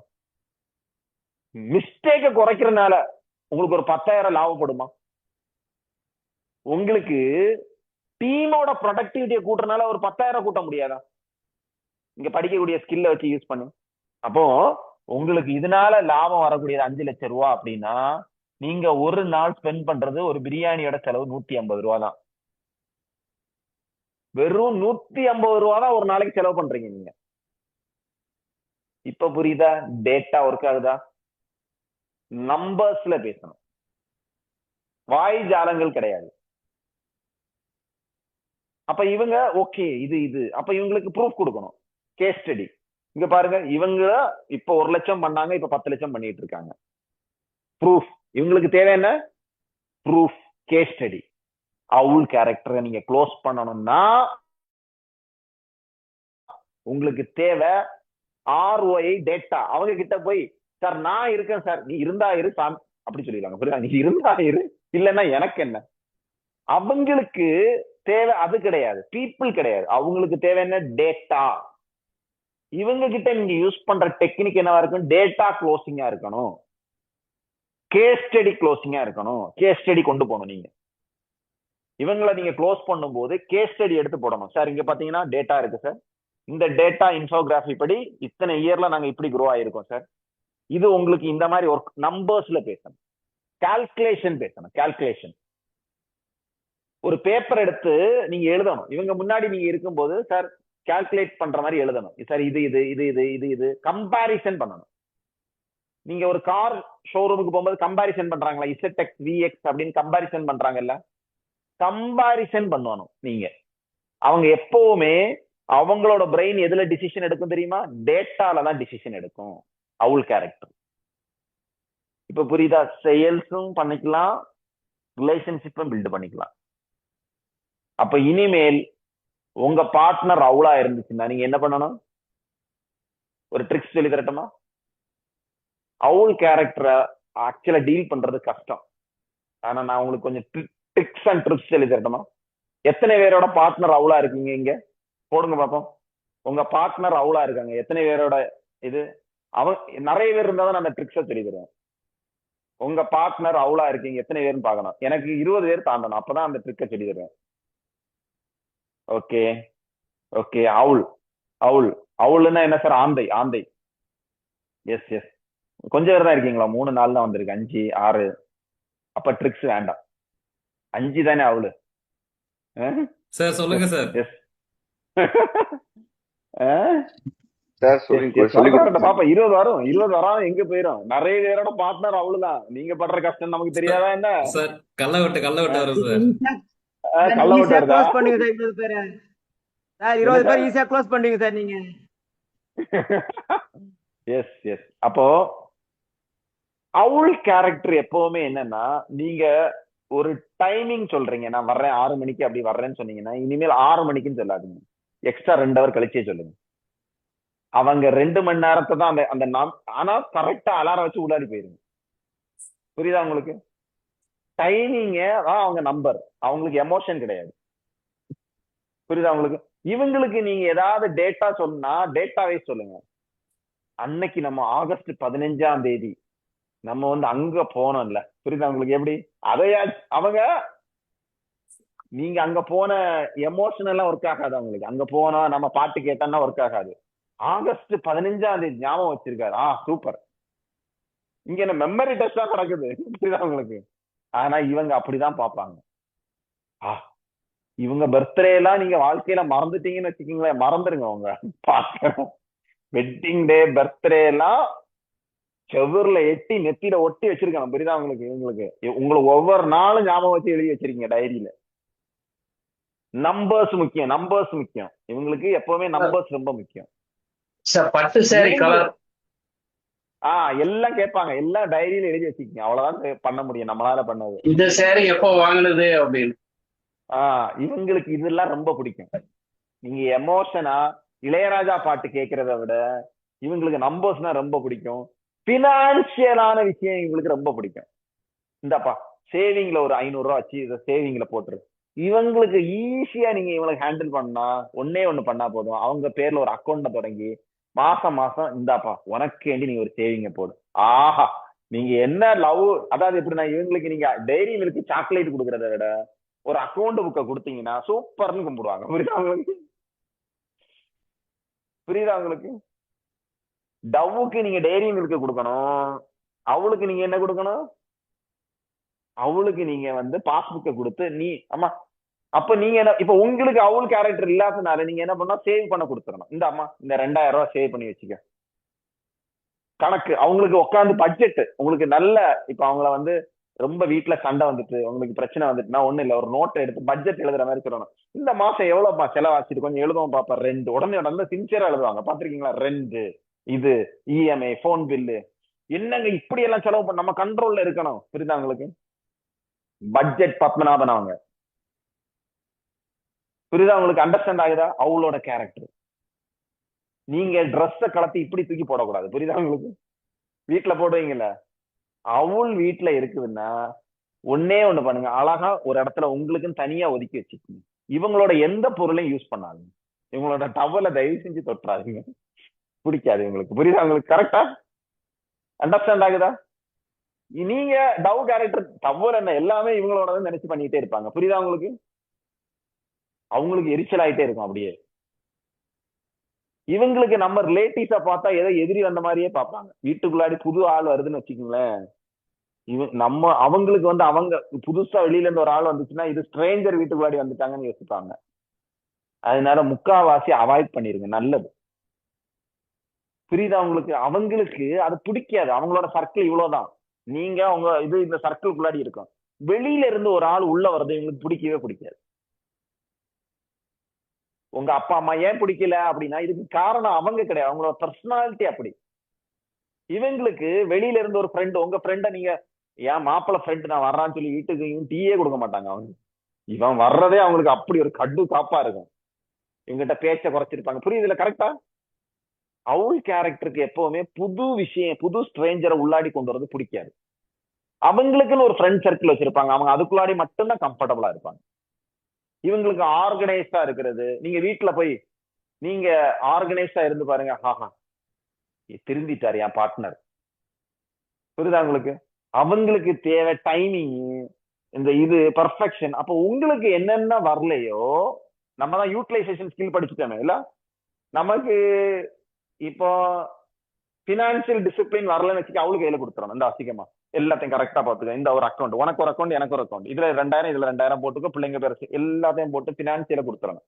மிஸ்டேக்க குறைக்கிறதுனால உங்களுக்கு ஒரு 10,000 லாபப்படுமா? உங்களுக்கு டீமோட ப்ரொடக்டிவிட்டியை கூட்டுறதுனால ஒரு 10,000 கூட்ட முடியாதா? இங்க படிக்கக்கூடிய ஸ்கில்ல வச்சு யூஸ் பண்ணி. அப்போ உங்களுக்கு இதனால லாபம் வரக்கூடியது 5 லட்சம் ரூபாய் அப்படின்னா நீங்க ஒரு நாள் ஸ்பெண்ட் பண்றது ஒரு பிரியாணியோட செலவு 150 ரூபா தான். வெறும் 150 ரூபா தான் ஒரு நாளைக்கு செலவு பண்றீங்க நீங்க. இப்ப புரியுதா? டேட்டா ஒர்க் ஆகுதா? நம்பர்ஸ்ல பேசணும், வாய் ஜாலங்கள் கிடையாது. அப்ப இவங்க ஓகே இது இது அப்ப இவங்களுக்கு ப்ரூஃப் கொடுக்கணும், கேஸ் ஸ்டடி. இங்க பாருங்க, இவங்க இப்ப 1 லட்சம் பண்ணாங்க, இப்ப 10 லட்சம் பண்ணிட்டு இருக்காங்க. ப்ரூஃப். இவங்களுக்கு தேவை என்ன? Proof, case study. அவுல் கேரக்டரை நீங்க க்ளோஸ் பண்ணணும்னா உங்களுக்கு தேவை ROI டேட்டா. அவங்க கிட்ட போய் சார் நான் இருக்கேன் சார், நீ இருந்தா இரு சாமி அப்படி சொல்லிடுவாங்க. புரியுதா? நீ இருந்தா இரு, இல்லைன்னா எனக்கு என்ன. அவங்களுக்கு தேவை அது கிடையாது, பீப்புள் கிடையாது. அவங்களுக்கு தேவை என்ன? டேட்டா. இவங்க கிட்ட நீங்க யூஸ் பண்ற டெக்னிக் என்னவா இருக்கும்? டேட்டா க்ளோசிங்கா இருக்கணும். கேஸ் ஸ்டடி க்ளோசிங்கா இருக்கணும். கேஸ் ஸ்டடி கொண்டு போகணும். நீங்க இவங்களை நீங்க க்ளோஸ் பண்ணும்போது கேஸ் ஸ்டடி எடுத்து போடணும். சார் இங்க பாத்தீங்கன்னா டேட்டா இருக்கு சார், இந்த டேட்டா இன்ஃபோகிராஃபி படி இத்தனை இயர்ல நாங்க இப்படி க்ரோ ஆயிருக்கோம் சார், இது உங்களுக்கு இந்த மாதிரி ஒர்க் நம்பர்ஸ்ல பேசணும், கால்குலேஷன் பேசணும். கால்குலேஷன் ஒரு பேப்பர் எடுத்து நீங்க எழுதணும். இவங்க முன்னாடி நீங்க இருக்கும்போது சார் கால்குலேட் பண்ற மாதிரி எழுதணும். சார் இது இது இது இது இது இது கம்பாரிசன் பண்ணணும். நீங்க ஒரு கார் ஷோரூமுக்கு போகும்போது கம்பாரிசன் பண்றாங்களா, ZX VX அப்படின்னு கம்பாரிசன் பண்றாங்கல்ல, கம்பாரிசன் பண்ணணும். நீங்க அவங்க எப்பவுமே அவங்களோட பிரெயின் எதுல டிசிஷன் எடுக்கும் தெரியுமா? டேட்டால தான் டிசிஷன் எடுக்கும். அவுல் கேரக்டர் இப்ப புரியுதா? சேல்ஸும் பண்ணிக்கலாம், ரிலேஷன்ஷிப்பும் பில்ட் பண்ணிக்கலாம். அப்ப இனிமேல் உங்க பார்ட்னர் அவுலா இருந்துச்சுன்னா நீங்க என்ன பண்ணணும்? ஒரு ட்ரிக்ஸ் சொல்லி தரட்டுமா? அவுல் கேரக்டரை ஆக்சுவலா டீல் பண்றது கஷ்டம். ஆனா நான் உங்களுக்கு கொஞ்சம் ட்ரிக்ஸ் அண்ட் ட்ரிக்ஸ் சொல்லி தரட்டுமா? எத்தனை பேரோட பார்ட்னர் அவுலா இருக்கீங்க? இங்க போடுங்க பாப்போம். உங்க பார்ட்னர் அவுலா இருக்காங்க எத்தனை பேரோட? இது அவங்க நிறைய பேர் இருந்தா தான் அந்த ட்ரிக்ஸை சொல்லி தருவேன். உங்க பார்ட்னர் அவுலா இருக்கீங்க எத்தனை பேர்னு பாக்கணும். எனக்கு 20 பேர் தாண்டணும், அப்பதான் அந்த ட்ரிக்கை சொல்லி தருவேன். Okay okay. அவுல் அவுல் அவுல்னா என்ன சார்? ஆந்தை. ஆந்தை. Yes yes. கொஞ்சம் பேர் தான் இருக்கீங்களா? 3 நாள் தான் வந்திருக்கு, 5 6. அப்ப ட்ரிக்ஸ் வேண்டாம். 5 தானே அவுலு. சார் சொல்லுங்க சார். எஸ் சார் சொல்லி பாப்பா 20 வரும். 20 வராம எங்க போயிரும்? நிறைய பேரோட பார்ட்னர் அவ்வளவுதான். நீங்க படுற கஷ்டம் நமக்கு தெரியாதா என்ன? சார் கள்ள விட்டு வரும் சார். கள்ள விட்டு வருதா? க்ளோஸ் பண்ணுங்க சார் 20 பேர். சார் 20 பேர் ஈஸியா க்ளோஸ் பண்ணுங்க சார் நீங்க. Yes yes. அப்போ அவுல் கேரக்டர் எப்பவுமே என்னன்னா, நீங்க ஒரு டைமிங் சொல்றீங்க, நான் வர்றேன் 6 மணிக்கு அப்படி வர்றேன்னு சொன்னீங்கன்னா இனிமேல் 6 மணிக்குன்னு சொல்லாதீங்க, எக்ஸ்ட்ரா 2 ஹவர் கழிச்சே சொல்லுங்க. அவங்க 2 மணி நேரத்தை தான் அந்த அந்த ஆனா கரெக்டா அலாரம் வச்சு உள்ளாடி போயிருங்க. புரியுதா உங்களுக்கு? டைமிங்க தான் அவங்க நம்பர், அவங்களுக்கு எமோஷன் கிடையாது. புரியுதா உங்களுக்கு? இவங்களுக்கு நீங்க ஏதாவது டேட்டா சொன்னா டேட்டாவே சொல்லுங்க. அன்னைக்கு நம்ம ஆகஸ்ட் 15ஆம் தேதி நம்ம வந்து அங்க போனோம்ல, புரியுதா உங்களுக்கு? எப்படி அதையா அவங்க நீங்க அங்க போன எமோஷனல் ஒர்க் ஆகாது அவங்களுக்கு. அங்க போனா நம்ம பாட்டு கேட்டோம்னா ஒர்க் ஆகாது. ஆகஸ்ட் 15ஆம் தேதி ஞாபகம் வச்சிருக்காரு, சூப்பர். இங்க என்ன மெமரி டெஸ்டா நடக்குது, புரியுதா உங்களுக்கு? ஆனா இவங்க அப்படிதான் பார்ப்பாங்க. இவங்க பர்த்டே எல்லாம் நீங்க வாழ்க்கையில மறந்துட்டீங்கன்னு வச்சுக்கீங்களேன், மறந்துருங்க. அவங்க பாக்க வெட்டிங் டே பர்த்டே எல்லாம் செவர்ல எட்டி நெத்தியில ஒட்டி வச்சிருக்காங்க, புரியுதா உங்களுக்கு? இவங்களுக்கு உங்களுக்கு ஒவ்வொரு நாளும் ஞாபகம் வச்சு எழுதி வச்சிருக்கீங்க டைரியில. நம்பர்ஸ் முக்கியம், நம்பர்ஸ் முக்கியம். இவங்களுக்கு எப்பவுமே நம்பர்ஸ் ரொம்ப முக்கியம். பட்டு சாரி கலர் எல்லாம் கேட்பாங்க, எல்லாம் டைரியில எழுதி வச்சுக்கீங்க. அவ்வளவுதான் பண்ண முடியும் நம்மளால பண்ணது. இந்த சாரி எப்போ வாங்கினது அப்படின்னு. இவங்களுக்கு இதெல்லாம் ரொம்ப பிடிக்கும். நீங்க எமோஷனா இளையராஜா பாட்டு கேட்கறத விட இவங்களுக்கு நம்பர்ஸ்னா ரொம்ப பிடிக்கும். பினான்சியலான விஷயம் இவங்களுக்கு ரொம்ப பிடிக்கும். இந்தப்பா சேவிங்ல ஒரு 500 ரூபா வச்சு இதை சேவிங்ல போட்டுரு. இவங்களுக்கு ஈஸியா நீங்க இவங்களுக்கு ஹேண்டில் பண்ணா ஒன்னே ஒண்ணு பண்ணா போதும். அவங்க பேர்ல ஒரு அக்கௌண்ட தொடங்கி மாசம் மாசம் இந்தாப்பா உனக்கு வேண்டி நீங்க ஒரு சேவிங்க போடு. ஆஹா, நீங்க என்ன லவ். அதாவது எப்படின்னா இவங்களுக்கு நீங்க டெய்ரி மில்க் சாக்லேட் கொடுக்கறத விட ஒரு அக்கௌண்ட் புக்கை கொடுத்தீங்கன்னா சூப்பர்னு கும்பிடுவாங்க. புரியுதா உங்களுக்கு? புரியுதா உங்களுக்கு? டவ்வுக்கு நீங்க டெய்ரி மில்க் கொடுக்கணும், அவளுக்கு நீங்க என்ன கொடுக்கணும்? அவளுக்கு நீங்க வந்து பாஸ்புக்கை கொடுத்து நீ அம்மா. அப்ப நீங்க என்ன, இப்ப உங்களுக்கு அவள் கேரக்டர் இல்லாதனால நீங்க என்ன பண்ணா சேவ் பண்ண கொடுத்துடணும். இந்த அம்மா இந்த 2000 ரூபாய் சேவ் பண்ணி வச்சுக்க. கணக்கு அவங்களுக்கு உட்காந்து பட்ஜெட் உங்களுக்கு நல்ல. இப்ப அவங்கள வந்து ரொம்ப வீட்டுல சண்டை வந்துட்டு உங்களுக்கு பிரச்சனை வந்துட்டுனா ஒண்ணு இல்ல, ஒரு நோட்டை எடுத்து பட்ஜெட் எழுதுற மாதிரி சொல்லணும். இந்த மாசம் எவ்வளவுப்பா செலவாச்சுட்டு கொஞ்சம் எழுதுவோம் பாப்பா. ரெண்டு உடனே உடனே சின்சியரா எழுதுவாங்க, பாத்திருக்கீங்களா? ரெண்டு, இது இஎம்ஐ, போன் பில்லு, என்னங்க இப்படி எல்லாம் செலவு பண்ண நம்ம கண்ட்ரோல்ல இருக்கணும். புரியுதா உங்களுக்கு? பட்ஜெட் பத்மநாபன் அவங்க. புரியுதா உங்களுக்கு? அண்டர்ஸ்டாண்ட் ஆகுதா? அவளோட கேரக்டர். நீங்க ட்ரெஸ்ஸ கலத்தி இப்படி தூக்கி போடக்கூடாது. புரியுதா உங்களுக்கு? வீட்டுல போடுவீங்கல்ல, அவள் வீட்டுல இருக்குதுன்னா ஒன்னே ஒண்ணு பண்ணுங்க, அழகா ஒரு இடத்துல உங்களுக்குன்னு தனியா ஒதுக்கி வச்சுக்கோங்க. இவங்களோட எந்த பொருளையும் யூஸ் பண்ணாதுங்க. இவங்களோட டவலை தயவு செஞ்சு தொட்டுறாதீங்க, பிடிக்காது இவங்களுக்கு. புரியுதா உங்களுக்கு? கரெக்டா அண்டர்ஸ்டாண்ட் ஆகுதா? நீங்க டவ் கேரக்டர் தவறு என்ன, எல்லாமே இவங்களோட நினைச்சு பண்ணிட்டே இருப்பாங்க. புரியுதா உங்களுக்கு? அவங்களுக்கு எரிச்சல் ஆயிட்டே இருக்கும் அப்படியே. இவங்களுக்கு நம்ம ரிலேட்டிவ்ஸ பார்த்தா ஏதோ எதிரி வந்த மாதிரியே பார்ப்பாங்க. வீட்டுக்குள்ளாடி புது ஆள் வருதுன்னு வச்சுக்கோங்களேன், நம்ம அவங்களுக்கு அவங்க புதுசா வெளியில இருந்து ஒரு ஆள் வந்துச்சுன்னா இது ஸ்ட்ரேஞ்சர் வீட்டுக்குள்ளாடி வந்துட்டாங்கன்னு யோசிப்பாங்க. அதனால முக்காவாசி அவாய்ட் பண்ணிருங்க, நல்லது. புரியுதா உங்களுக்கு? அவங்களுக்கு அது பிடிக்காது. அவங்களோட சர்க்கிள் இவ்வளவுதான். நீங்க உங்க இந்த சர்க்கிள்குள்ளாடி இருக்கும். வெளியில இருந்து ஒரு ஆள் உள்ள வர்றது இவங்களுக்கு பிடிக்கவே பிடிக்காது. உங்க அப்பா அம்மா ஏன் பிடிக்கல அப்படின்னா இதுக்கு காரணம் அவங்க கிடையாது, அவங்களோட பர்சனாலிட்டி அப்படி. இவங்களுக்கு வெளியில இருந்து ஒரு ஃப்ரெண்ட், உங்க ஃப்ரெண்ட நீங்க ஏன் மாப்பிள்ள ஃப்ரெண்ட் நான் வர்றான்னு சொல்லி வீட்டுக்கு டீயே கொடுக்க மாட்டாங்க. அவங்க இவன் வர்றதே அவங்களுக்கு அப்படி ஒரு கடு காப்பா இருக்கும். இவங்கிட்ட பேச்ச குறைச்சிருப்பாங்க. புரியுதுல? கரெக்டா? அவுள் கேரக்டருக்கு எப்பவுமே புது விஷயம், புது ஸ்ட்ரேஞ்சரை உள்ளாடி கொண்டு வரது பிடிக்காது. அவங்களுக்குன்னு ஒரு ஃப்ரெண்ட் சர்க்கிள் வச்சிருப்பாங்க, அவங்க அதுக்குள்ளாடி மட்டும்தான் கம்ஃபர்டபுளா இருப்பாங்க. இவங்களுக்கு ஆர்கனைஸ்டா இருக்கிறது, நீங்க வீட்டுல போய் நீங்க ஆர்கனைஸ்டா இருந்து பாருங்க, ஹாஹா திருந்திட்டாரு என் பார்ட்னர். புரியுதா உங்களுக்கு? அவங்களுக்கு தேவை டைமிங், இந்த பர்ஃபெக்ஷன். அப்ப உங்களுக்கு என்னென்ன வரலையோ, நம்ம தான் யூட்டிலைசேஷன் ஸ்கில் படிச்சுட்டோமே இல்ல. நமக்கு இப்போ பினான்சியல் டிசிப்ளின் வரலன்னு வச்சுக்க, அவளுக்கு கையில கொடுத்துறோம். இந்த அசிங்கமா எல்லாத்தையும் கரெக்டா பாத்துக்க, இந்த ஒரு அக்கௌண்ட், உனக்கு ஒரு அக்கௌண்ட் எனக்கு ஒரு அக்கௌண்ட், இதுல 2000 இதுல 2000 போட்டுக்கோ, பிள்ளைங்க பேரு எல்லாத்தையும் போட்டு பினான்சியல கொடுத்துறணும்.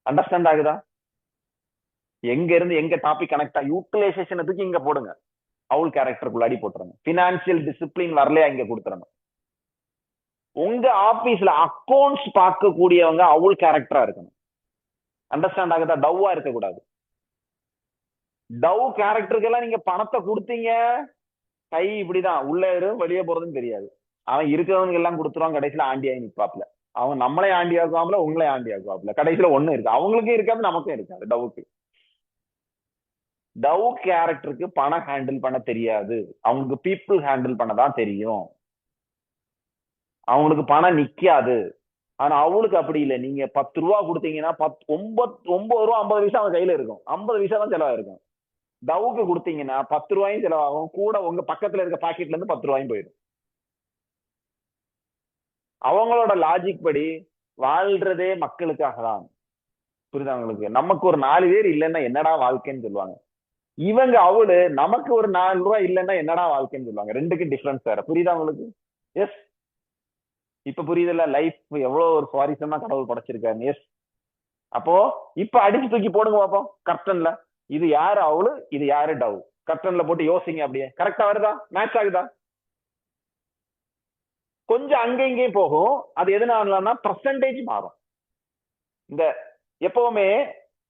அண்டர்ஸ்டாண்ட் ஆகுதா? எங்க இருந்து எங்க டாபிக் கனெக்டா, யூட்டிலைசேஷனுக்கு இங்க போடுங்க, அவுள் கேரக்டருக்குள்ளாடி போட்டுருங்க. பினான்சியல் டிசிப்ளின் வரலையா இங்க கொடுத்துறணும். உங்க ஆபீஸ்ல அக்கௌண்ட்ஸ் பார்க்க கூடியவங்க அவுள் கேரக்டரா இருக்கணும். அண்டர்ஸ்டாண்ட் ஆகுதா? டவ்வா இருக்க கூடாது. டவ் கேரக்டருக்கு எல்லாம் நீங்க பணத்தை கொடுத்தீங்க, கை இப்படிதான் உள்ள வெளியே போறதுன்னு தெரியாது. அவன் இருக்கிறவனுக்கு எல்லாம் கொடுத்துருவான், கடைசியில ஆண்டியாகி நிப்பாப்ல. அவன் நம்மளே ஆண்டி ஆக்குவாப்ல, உங்களே ஆண்டி ஆக்குவாப்ல. கடைசியில ஒண்ணும் இருக்கு, அவங்களுக்கும் இருக்காது நமக்கும் இருக்காது. டவுக்கு டவ் கேரக்டருக்கு பணம் ஹேண்டில் பண்ண தெரியாது, அவங்களுக்கு பீப்புள் ஹேண்டில் பண்ணதான் தெரியும். அவங்களுக்கு பணம் நிக்காது. ஆனா அவளுக்கு அப்படி இல்லை. நீங்க 10 ரூபா கொடுத்தீங்கன்னா 9 ரூபா 50 பைசா அவன் கையில இருக்கும், 50 பைசா தான் செலவாயிருக்கும். டவுக்கு கொடுத்தீங்கன்னா 10 ரூபாயும் செலவாகும், கூட உங்க பக்கத்துல இருக்க பாக்கெட்ல இருந்து 10 ரூபாயும் போயிடும். அவங்களோட லாஜிக் படி வாழ்றதே மக்களுக்காக தான். புரியுதா உங்களுக்கு? நமக்கு ஒரு 4 பேர் இல்லைன்னா என்னடா வாழ்க்கைன்னு சொல்லுவாங்க. இவங்க அவளு நமக்கு ஒரு 4 ரூபாய் இல்லைன்னா என்னடா வாழ்க்கைன்னு சொல்லுவாங்க. ரெண்டுக்கும் டிஃபரன்ஸ் வேற. புரியுதா உங்களுக்கு? எஸ், இப்ப புரியுதுல்ல லைஃப் எவ்வளவு ஒரு சுவாரஸ்யமா கடவுள் படைச்சிருக்காரு. எஸ், அப்போ இப்ப அடிச்சு தூக்கி போடுங்க பாப்போம் கர்டன்ல, இது யாரு அவளு, இது யாரு டவ். கர்டன்ல போட்டு யோசிங்க, அப்படியே கரெக்டா வருதா, மேட்ச் ஆகுதா? கொஞ்சம் அங்க இங்கேயும் போகும். அது எதுனாலன்னா பர்சன்டேஜ் மாறும். இந்த எப்பவுமே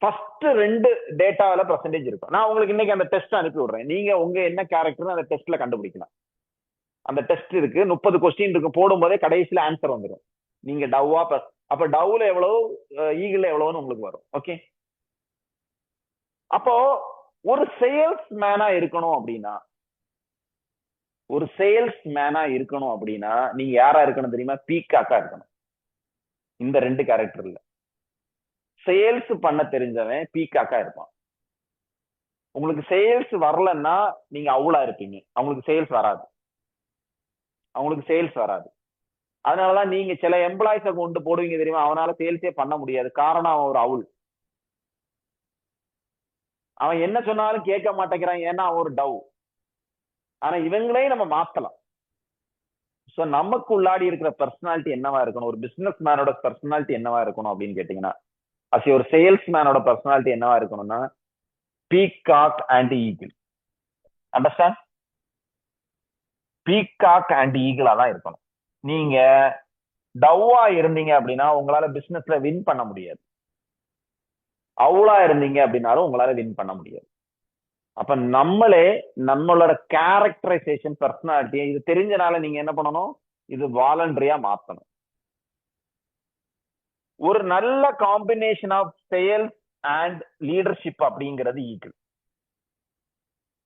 ஃபர்ஸ்ட் 2 டேட்டாவில பர்சன்டேஜ் இருக்கும். நான் உங்களுக்கு இன்னைக்கு அந்த டெஸ்ட் அனுப்பி விடுறேன், நீங்க உங்க என்ன கேரக்டர் அந்த டெஸ்ட்ல கண்டுபிடிக்கலாம். அந்த டெஸ்ட் இருக்கு, 30 கொஸ்டின் இருக்கு, போடும் போதே கடைசியில ஆன்சர் வந்துடும். நீங்க டவ்வா அப்ப டவ்ல எவ்வளவு, ஈகிள்ல எவ்வளவுன்னு உங்களுக்கு வரும். ஓகே, அப்போ ஒரு சேல்ஸ் மேனா இருக்கணும் அப்படின்னா, நீங்க யாரா இருக்கணும் தெரியுமா? பீகாக்கா இருக்கணும். இந்த 2 கேரக்டர்ல சேல்ஸ் பண்ண தெரிஞ்சவன் பீகாக்கா இருப்பான். உங்களுக்கு சேல்ஸ் வரலன்னா நீங்க அவுளா இருப்பீங்க. அவங்களுக்கு சேல்ஸ் வராது. அதனாலதான் நீங்க சில எம்ப்ளாயிஸ கொண்டு போடுவீங்க தெரியுமா, அவனால சேல்ஸே பண்ண முடியாது. காரணம் அவன் ஒரு அவுள். அவன் என்ன சொன்னாலும் கேட்க மாட்டேங்கிறான், ஏன்னா அவன் ஒரு டவ். ஆனா இவங்களையும் நம்ம மாத்தலாம். சோ நமக்கு உள்ளாடி இருக்கிற பர்சனாலிட்டி என்னவா இருக்கணும், ஒரு பிசினஸ் மேனோட பர்சனாலிட்டி என்னவா இருக்கணும் அப்படின்னு கேட்டீங்கன்னா, ஒரு சேல்ஸ் மேனோட பர்சனாலிட்டி என்னவா இருக்கணும்னா, peacock and eagle. Understand? Peacock and ஈகிளா தான் இருக்கணும். நீங்க டவ்வா இருந்தீங்க அப்படின்னா உங்களால பிசினஸ்ல வின் பண்ண முடியாது. அவுளா இருந்தீங்க அப்படின்னாலும் உங்களால வின் பண்ண முடியாது. அப்ப நம்மளோட கேரக்டரைசேஷன், பர்சனாலிட்டி இது தெரிஞ்சனால நீங்க என்ன பண்ணணும், இது வாலண்டரியா மாத்தணும். ஒரு நல்ல combination of sales and leadership அப்படிங்கிறது ஈகிள்.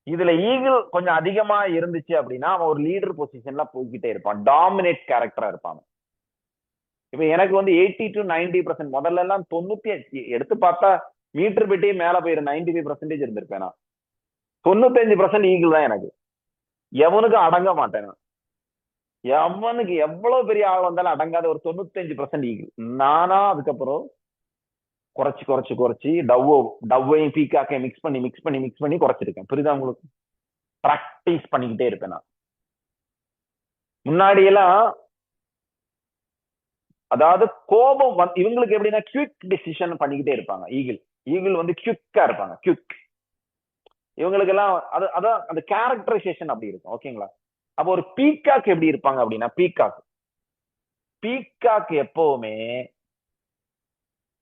இதுல ஈகிள் கொஞ்சம் அதிகமா இருந்துச்சு அப்படின்னா அவன் ஒரு லீடர் பொசிஷன்ல போய்கிட்டே இருப்பான், டாமினேட் கேரக்டரா இருப்பான். இப்ப எனக்கு 80 to 90%, முதல்ல எல்லாம் 98 எடுத்து பார்த்தா மீட்டர் பெட்டி மேல போயிரு 95% இருந்திருப்பேன். 95% ஈகிள் தான் எனக்கு. எவனுக்கும் அடங்க மாட்டேன் நான். எவனுக்கு எவ்வளவு பெரிய ஆள் வந்தாலும் அடங்காத ஒரு 95% ஈகிள். நானா அதுக்கப்புறம் குறைச்சு டவ்வையும் பீக்காக்கையும் மிக்ஸ் பண்ணி குறைச்சிருக்கேன். புரியுதா உங்களுக்கு? பிராக்டிஸ் பண்ணிக்கிட்டே இருப்பேன் நான். முன்னாடி எல்லாம் அதாவது கோபம் இவங்களுக்கு எப்படின்னா குவிக் டிசிஷன் பண்ணிக்கிட்டே இருப்பாங்க. ஈகிள் வந்து குவிக்கா இருப்பாங்க. குவிக் இவங்களுக்கு எல்லாம் அதான் அந்த கேரக்டரைசேஷன் அப்படி இருக்கும். ஓகேங்களா? அப்போ ஒரு பீக்காக் எப்படி இருப்பாங்க அப்படின்னா, பீக்காக் எப்பவுமே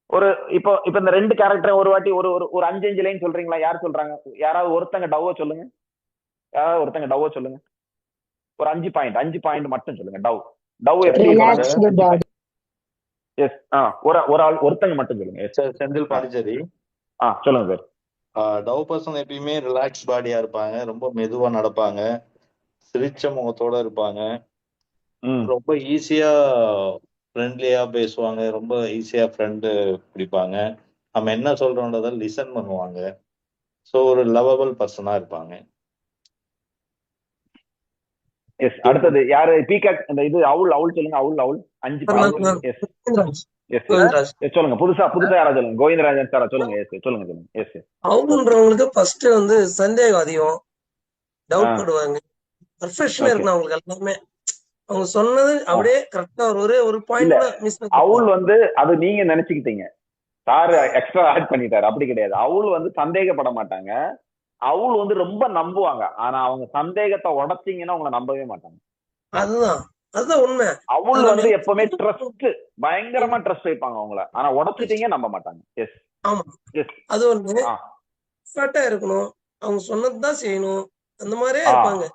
ஒரு இப்போ இந்த 2 கேரக்டர் ஒரு வாட்டி ஒரு 5 லைன் சொல்றீங்களா? யார் சொல்றாங்க? யாராவது ஒருத்தங்க டவ்வோ சொல்லுங்க. ஒரு 5 பாயிண்ட் மட்டும் சொல்லுங்க. டவ் எப்படி இருப்பாங்க? எஸ். ஒரு ஆள் ஒருத்தங்க மட்டும் சொல்லுங்க. செந்தில் பாண்டிச்சேரி. சொல்லுங்க சார். டவ் பர்சன் எப்பயுமே ரிலாக்ஸ் பாடியா இருப்பாங்க, ரொம்ப மெதுவா நடப்பாங்க, சிரிச்ச முகத்தோட இருப்பாங்க, ரொம்ப ஈஸியா ஃப்ரெண்ட்லியா பேசுவாங்க, ரொம்ப ஈஸியா ஃப்ரெண்டு பிடிப்பாங்க, நம்ம என்ன சொல்றோன்றத லிசன் பண்ணுவாங்க. ஸோ ஒரு லவபிள் பர்சனா இருப்பாங்க. எஸ். அடுத்தது யாரு? பீகாக் இந்த இது அவுல் சொல்லுங்க. அவுல் 5 பாயிண்ட். எஸ் சொல்லுங்க. புதுசா யாராவது சொல்லுங்க. கோவிந்தராஜன் சாரா சொல்லுங்க. எஸ் சொல்லுங்க. எஸ். அவங்கன்றவங்களுக்கு ஃபர்ஸ்ட் வந்து சந்தேகம் அதிகம், டவுட் பண்ணுவாங்க. பர்ஃபெக்ஷனா இருக்கணும் அவங்களுக்கு எல்லாமே. அவங்க சொன்னது அப்படியே கரெக்டா ஒரு பாயிண்ட் மிஸ். அவுல் வந்து அது நீங்க நினைச்சுக்கிட்டீங்க, சார் எக்ஸ்ட்ரா ஆட் பண்ணிட்டாரு. அப்படி கிடையாது. அவுல் வந்து சந்தேகப்பட மாட்டாங்க. அவுல் வந்து ரொம்ப நம்புவாங்க. ஆனா அவங்க சந்தேகத்தை உடைச்சிங்கன்னா உங்களை நம்பவே மாட்டாங்க. அதுதான் உண்மை. அவுல் வந்து எப்பவுமே ட்ரஸ்ட், பயங்கரமா ட்ரஸ்ட் வைப்பாங்க அவங்கள. ஆனா உடைச்சிட்டீங்க நம்ப மாட்டாங்க. எஸ். ஆமா. அது ஒண்ணு. ஃபர்ட்டா இருக்கணும், அவங்க சொன்னதுதான் செய்யணும், அந்த மாதிரியே இருப்பாங்க.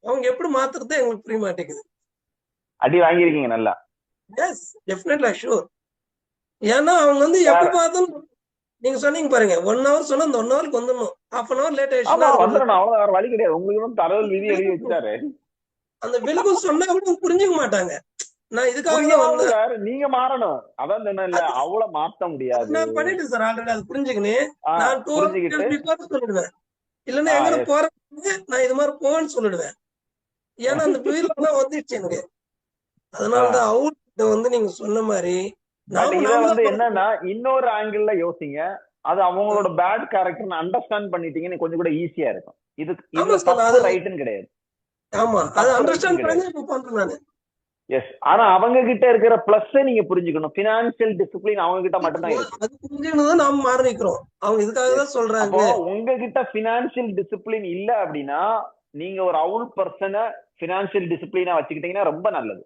அவங்க எப்படி மாத்துறது எங்களுக்கு புரிய மாட்டேங்குது. அடி வாங்கிருக்கீங்க நல்லா. Yes definitely sure. ஏன்னா அவங்க வந்து எப்ப பார்த்தும் நீங்க சொன்னீங்க பாருங்க, 1 hour சொன்னா அந்த 1 hourக்கு வந்துடணும். 1/2 hour லேட் ஆயிடுச்சுன்னா அவ்வளவு வேற வழி கிடையாது. உங்களுக்கு தலைவர் விதி எழுதி வச்சாரு. அந்த விலகும் சொன்னா கூட புரிஞ்சுக்க மாட்டாங்க. நான் இதுக்காக தான் வந்தேன். நீங்க மாறணும். அதான் சொன்னேன்ல, அவ்வளவு மாத்த முடியாது. நான் பண்ணிட்டேன் சார் ஆல்ரெடி. அது புரிஞ்சுக்கினேன். நான் 2 hours சொல்லிடுவேன். இல்லன்னா எங்க போறேன் நான் இது மாதிரி போவேன்னு சொல்லிடுவேன். ஏன்னா அந்த ஃபீல் தான் வந்துடுச்சு எனக்கு. அதனாலதான் அவுட் வந்து நீங்க சொன்ன மாதிரி இத வந்து என்னன்னா இன்னொரு ஆங்கிள் யோசிங்க. அது அவங்களோட பேட் கேரக்டர் அண்டர்ஸ்டாண்ட் பண்ணிட்டீங்கன்னு கொஞ்சம் கூட ஈஸியா இருக்கும். இது ரைட்னு கிடையாது. ஆமா, அது அண்டர்ஸ்டாண்ட் பண்ணி இப்ப பண்றேன் நானு. எஸ். ஆனா அவங்க கிட்ட இருக்கிற பிளஸ் நீங்க புரிஞ்சுக்கணும். பினான்சியல் டிசிப்ளின் அவங்க கிட்ட மட்டும் தான் இருக்கு. அது புரிஞ்சுக்கணும். நாம மாறி நிக்கிறோம். அவங்க இதுக்காக தான் சொல்றாங்க. உங்ககிட்ட பினான்சியல் டிசிப்ளின் இல்ல அப்படின்னா நீங்க ஒரு அவுல் பர்சனை பினான்சியல் டிசிப்ளினா வச்சுக்கிட்டீங்கன்னா ரொம்ப நல்லது.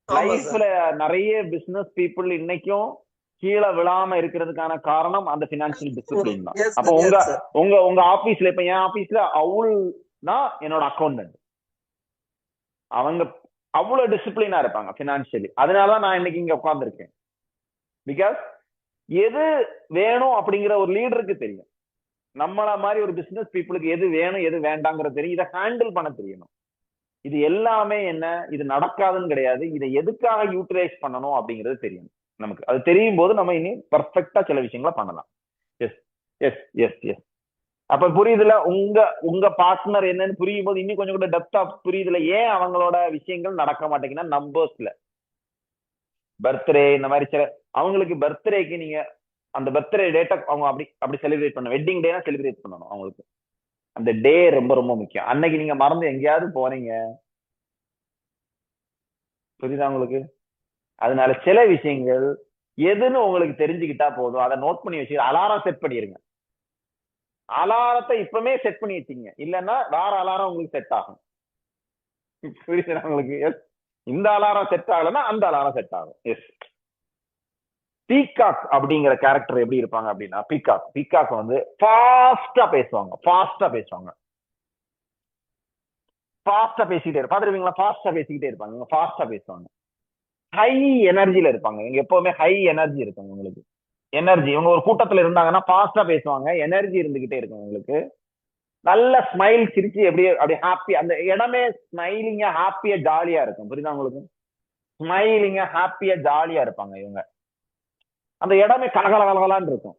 லைஃப்ல நிறைய பிசினஸ் பீப்புள் இன்னைக்கும் கீழே விழாம இருக்கிறதுக்கான காரணம் அந்த பினான்சியல் டிசிப்ளின் தான். அப்ப உங்க ஆபீஸ்ல, இப்ப என் ஆபீஸ்ல அவுல்னா என்னோட அக்கௌண்டன்ட், அவங்க அவ்வளவு டிசிப்ளினா இருப்பாங்க பினான்சியலி. அதனாலதான் நான் இன்னைக்கு இங்க உட்கார்ந்துருக்கேன். பிகாஸ் எது வேணும் அப்படிங்கிற ஒரு லீடருக்கு தெரியும். நம்மள மாதிரி ஒரு பிசினஸ் பீப்புளுக்கு எது வேணும் எது வேண்டாங்கிறது தெரியும். இதை ஹேண்டில் பண்ண தெரியணும். இது எல்லாமே என்ன, இது நடக்காதுன்னு கிடையாது. இதை எதுக்காக யூட்டிலைஸ் பண்ணணும் அப்படிங்கிறது தெரியணும் நமக்கு. அது தெரியும் போது நம்ம இனி பர்ஃபெக்டா சில விஷயங்களை பண்ணலாம். Yes yes yes yes. அப்ப புரியுதுல உங்க பார்ட்னர் என்னன்னு புரியும் போது இன்னும் கொஞ்சம் கூட டெப்தா புரியுதுல ஏன் அவங்களோட விஷயங்கள் நடக்க மாட்டேங்குன்னா நம்பர்ஸ்ல. பர்த்டே இந்த மாதிரி சில அவங்களுக்கு பர்த்டேக்கு நீங்க அந்த பர்த்டே டேட்டை அவங்க அப்படி செலிப்ரேட் பண்ணணும். வெட்டிங் டேனா செலிப்ரேட் பண்ணணும். அவங்களுக்கு அந்த டே ரொம்ப ரொம்ப முக்கியம். அன்னைக்கு நீங்க மறந்து எங்கேயாவது போறீங்க, புரியுதா உங்களுக்கு? அதனால சில விஷயங்கள் எதுன்னு உங்களுக்கு தெரிஞ்சுக்கிட்டா போதும். அதை நோட் பண்ணி வச்சு அலாரம் செட் பண்ணிருங்க. அலாரத்தை இப்பவுமே செட் பண்ணி வச்சுங்க. இல்லைன்னா வேற அலாரம் உங்களுக்கு செட் ஆகும். புரியுதா உங்களுக்கு? எஸ். இந்த அலாரம் செட் ஆகலன்னா அந்த அலாரம் செட் ஆகும். எஸ். பீகாக் அப்படிங்கிற கேரக்டர் எப்படி இருப்பாங்க அப்படின்னா, பீகாக் வந்து ஃபாஸ்டா பேசிக்கிட்டே பாத்துருவீங்களா? ஃபாஸ்டா பேசிக்கிட்டே இருப்பாங்க. ஃபாஸ்டா பேசுவாங்க. ஹை எனர்ஜில இருப்பாங்க. இங்க எப்பவுமே ஹை எனர்ஜி இருக்கும் உங்களுக்கு. எனர்ஜி இவங்க ஒரு கூட்டத்துல இருந்தாங்கன்னா ஃபாஸ்டா பேசுவாங்க. எனர்ஜி இருந்துகிட்டே இருக்கும் உங்களுக்கு. நல்ல ஸ்மைல் சிரிச்சு அப்படியே ஹாப்பி. அந்த இடமே ஸ்மைலிங்கா ஹாப்பியா ஜாலியா இருக்கும். புரியுதா உங்களுக்கு? ஸ்மைலிங்கா ஹாப்பியா ஜாலியா இருப்பாங்க இவங்க. அந்த இடமே கலகலகலகலான்னு இருக்கும்.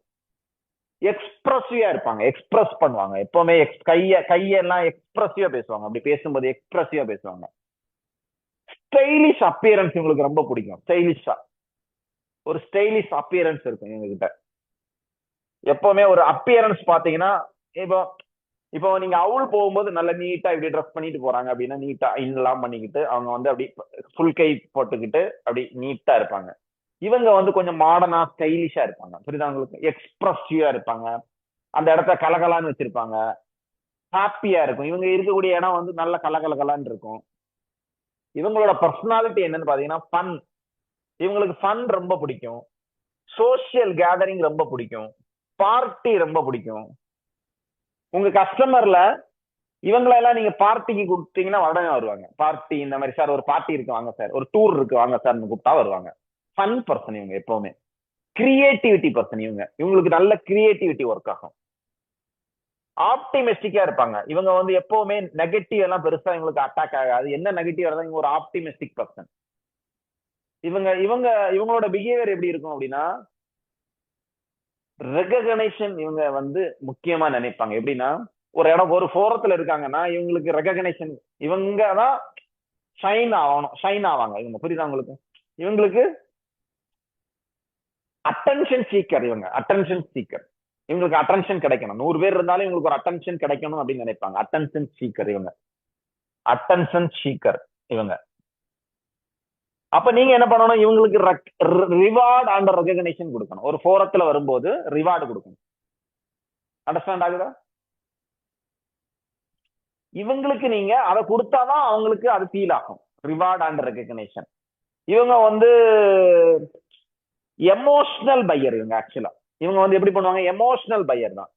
எக்ஸ்பிரசிவா இருப்பாங்க, எக்ஸ்பிரஸ் பண்ணுவாங்க எப்பவுமே. கையெல்லாம் எக்ஸ்பிரசிவா பேசுவாங்க, அப்படி பேசும்போது எக்ஸ்பிரசிவா பேசுவாங்க. ஸ்டைலிஷ் அப்பியரன்ஸ் இவங்களுக்கு ரொம்ப பிடிக்கும். ஸ்டைலிஷா ஒரு ஸ்டைலிஷ் அப்பியரன்ஸ் இருக்கும் இவங்க கிட்ட. எப்பவுமே ஒரு அப்பியரன்ஸ் பாத்தீங்கன்னா, இப்போ நீங்க அவுள் போகும்போது நல்ல நீட்டா இப்படி ட்ரெஸ் பண்ணிட்டு போறாங்க அப்படின்னா, நீட்டா இன்லாம் பண்ணிக்கிட்டு அவங்க வந்து அப்படி ஃபுல் கை போட்டுக்கிட்டு அப்படி நீட்டா இருப்பாங்க. இவங்க வந்து கொஞ்சம் மாடர்னா ஸ்டைலிஷா இருப்பாங்க. புரியுதா உங்களுக்கு? எக்ஸ்பிரசிவா இருப்பாங்க, அந்த இடத்த கலகலான்னு வச்சிருப்பாங்க, ஹாப்பியா இருக்கும். இவங்க இருக்கக்கூடிய இடம் வந்து நல்ல கலகலகலான்னு இருக்கும். இவங்களோட பர்சனாலிட்டி என்னன்னு பாத்தீங்கன்னா ஃபன். இவங்களுக்கு ஃபன் ரொம்ப பிடிக்கும், சோசியல் கேதரிங் ரொம்ப பிடிக்கும், பார்ட்டி ரொம்ப பிடிக்கும். உங்க கஸ்டமர்ல இவங்களெல்லாம் நீங்க பார்ட்டிக்கு கொடுத்தீங்கன்னா உடனே வருவாங்க. பார்ட்டி இந்த மாதிரி, சார் ஒரு பார்ட்டி இருக்கு வாங்க சார், ஒரு டூர் இருக்கு வாங்க சார்னு கூப்பிட்டா வருவாங்க. ஃபன் பர்சன் இவங்க எப்பவுமே. கிரியேட்டிவிட்டி பர்சன் இவங்க. இவங்களுக்கு நல்ல கிரியேட்டிவிட்டி ஒர்க் ஆகும். ஆப்டிமிஸ்டிக்கா இருப்பாங்க. இவங்க வந்து எப்பவுமே நெகட்டிவ் எல்லாம் பெருசா இவங்களுக்கு அட்டாக் ஆகாது. என்ன நெகட்டிவ் இருந்தாலும் இவங்க ஒரு ஆப்டிமிஸ்டிக் பர்சன். இவங்களோட பிஹேவியர் எப்படி இருக்கும் அப்படின்னா, ரெகக்னைசேஷன் இவங்க வந்து முக்கியமா நினைப்பாங்க. எப்படின்னா, ஒரு ஃபோரத்துல இருக்காங்கன்னா இவங்களுக்கு ரெகக்னைசேஷன், இவங்க தான் ஷைன் ஆவாங்க இவங்க. புரியுதா உங்களுக்கு? இவங்களுக்கு அட்டென்ஷன் சீக்கர். இவங்களுக்கு அட்டென்ஷன் கிடைக்கணும். 100 பேர் இருந்தாலும் இவங்களுக்கு ஒரு அட்டென்ஷன் கிடைக்கணும் அப்படின்னு நினைப்பாங்க. அட்டென்ஷன் சீக்கர் இவங்க. அப்ப நீங்க என்ன பண்ணணும், இவங்களுக்கு ரிவார்ட் அண்ட் ரெகக்னைசேஷன் கொடுக்கணும். ஒரு ஃபோரத்துல வரும்போது ரிவார்டு கொடுக்கணும். அண்டர்ஸ்டாண்ட் ஆகுதா? இவங்களுக்கு நீங்க அதை கொடுத்தாதான் அவங்களுக்கு அது ஃபீல் ஆகும், ரிவார்ட் அண்ட் ரெகக்னைசேஷன். இவங்க வந்து எமோஷனல் பையர். இவங்க வந்து எப்படி பண்ணுவாங்க, எமோஷனல் பையர் தான்.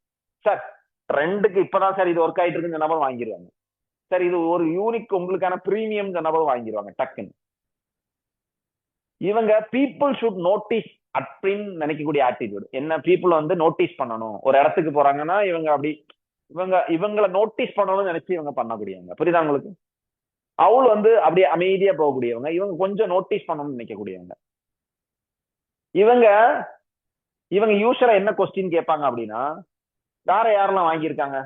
சார் ட்ரெண்டுக்கு இப்பதான் சார் இது ஒர்க் ஆயிட்டு இருக்குன்னு சொன்னா போதும் வாங்கிடுவாங்க. சார் இது ஒரு யூனிக் உங்களுக்கான பிரீமியம் சொன்னா போதும் வாங்கிடுவாங்க டக்குன்னு. இவங்க பீப்புள் ஷுட் நோட்டீஸ் அப்படின்னு நினைக்கக்கூடிய ஆட்டிடியூட். என்ன, பீப்புள் வந்து நோட்டீஸ் பண்ணணும். ஒரு இடத்துக்கு போறாங்கன்னா இவங்க அப்படி இவங்களை நோட்டீஸ் பண்ணணும்னு நினைச்சு இவங்க பண்ணக்கூடியவங்க. புரியுதா உங்களுக்கு? அவள் வந்து அப்படியே அமைதியா போகக்கூடியவங்க. இவங்க கொஞ்சம் நோட்டீஸ் பண்ணணும்னு நினைக்கக்கூடியவங்க. இவங்க யூஸ்வலா என்ன கொஸ்டின் கேட்பாங்க அப்படின்னா, வேற யாரெல்லாம் வாங்கியிருக்காங்க,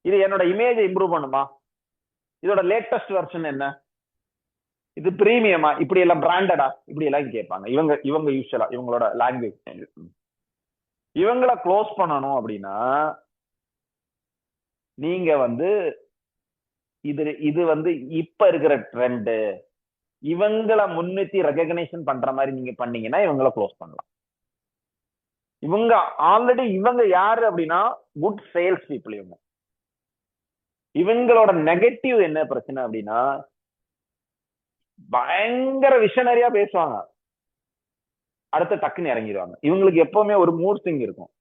இது என்னோட இமேஜை இம்ப்ரூவ் பண்ணுமா, இதோட லேட்டஸ்ட் வெர்ஷன் என்ன, இது பிரீமியமா, இப்படி எல்லாம் பிராண்டடா, இப்படி எல்லாம் கேட்பாங்க. இவங்க யூஸ்வலா இவங்களோட லாங்குவேஜ். இவங்கள க்ளோஸ் பண்ணணும் அப்படின்னா நீங்க வந்து இது வந்து இப்ப இருக்கிற ட்ரெண்ட், இவங்களை முன்னிறுத்தி ரெகக்னைசேஷன் பண்ற மாதிரி நீங்க பண்ணீங்கன்னா இவங்களை க்ளோஸ் பண்ணலாம். இவங்க யாரு அப்படின்னா குட் சேல்ஸ் பீப்புள். இவங்களோட நெகட்டிவ் என்ன பிரச்சனை அப்படின்னா, பயங்கர விஷனரியா பேசுவாங்க, அடுத்த டக்குன்னு இறங்கிடுவாங்க. இவங்களுக்கு எப்பவுமே ஒரு மூட் ஸ்விங் இருக்கும்.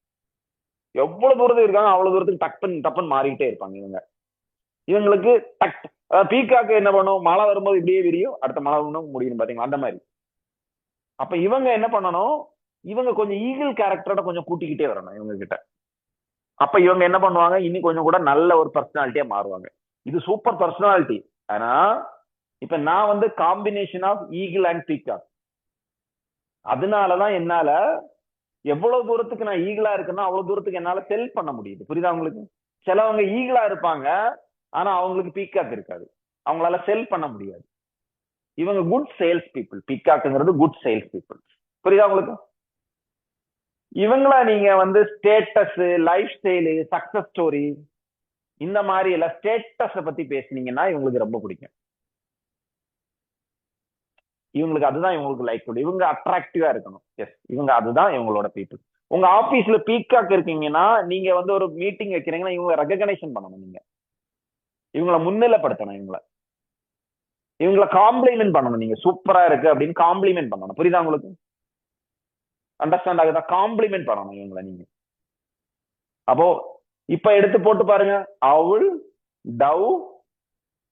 எவ்வளவு தூரத்துக்கு இருக்காங்க அவ்வளவு தூரத்துக்கு டப்புன்னு மாறிக்கிட்டே இருப்பாங்க. இவங்களுக்கு பீக்காக்கு என்ன பண்ணும், மழை வரும்போது இப்படியே விரியும், அடுத்த மழை முடியும் பாத்தீங்களா, அந்த மாதிரி. அப்ப இவங்க என்ன பண்ணணும், இவங்க கொஞ்சம் ஈகிள் கேரக்டரோட கொஞ்சம் கூட்டிக்கிட்டே வரணும் இவங்க கிட்ட. அப்ப இவங்க என்ன பண்ணுவாங்க, இன்னும் கொஞ்சம் கூட நல்ல ஒரு பர்சனாலிட்டியா மாறுவாங்க. இது சூப்பர் பர்சனாலிட்டி. ஆனா இப்ப நான் வந்து combination of eagle and peacock. அதனாலதான் என்னால எவ்வளவு தூரத்துக்கு நான் ஈகிளா இருக்குன்னா அவ்வளவு தூரத்துக்கு என்னால செல் பண்ண முடியுது. புரியுதா உங்களுக்கு? சிலவங்க ஈகிளா இருப்பாங்க, ஆனா அவங்களுக்கு பீகாக் இருக்காது, அவங்களால செல் பண்ண முடியாது. இவங்க குட் சேல்ஸ் பீப்புள். பீகாக்ங்கிறது குட் சேல்ஸ் பீப்புள். புரியுதா உங்களுக்கு? இவங்கள நீங்க வந்து status, lifestyle, success story, இந்த மாதிரி எல்லாம் ஸ்டேட்டஸ பத்தி பேசுனீங்கன்னா இவங்களுக்கு ரொம்ப பிடிக்கும். இவங்களுக்கு அதுதான் இவங்களுக்கு லைக். இவங்க அட்ராக்டிவா இருக்கணும். எஸ், இவங்க அதுதான் இவங்களோட பீப்புள். உங்க ஆபீஸ்ல பீகாக் இருக்கீங்கன்னா நீங்க வந்து ஒரு மீட்டிங் வைக்கிறீங்கன்னா இவங்க ரெகக்னைசேஷன் பண்ணணும். நீங்க இவங்களை முன்னிலைப்படுத்தணும். இவங்களை காம்ப்ளிமெண்ட் பண்ணணும். நீங்க சூப்பரா இருக்கு அப்படின்னு காம்ப்ளிமெண்ட் பண்ணணும். புரியுதா உங்களுக்கு? அண்டர்ஸ்டாண்ட் ஆகுதா? காம்ப்ளிமெண்ட் பண்ணணும் இவங்களை நீங்க. அப்போ இப்ப எடுத்து போட்டு பாருங்க, அவுள், டவ்,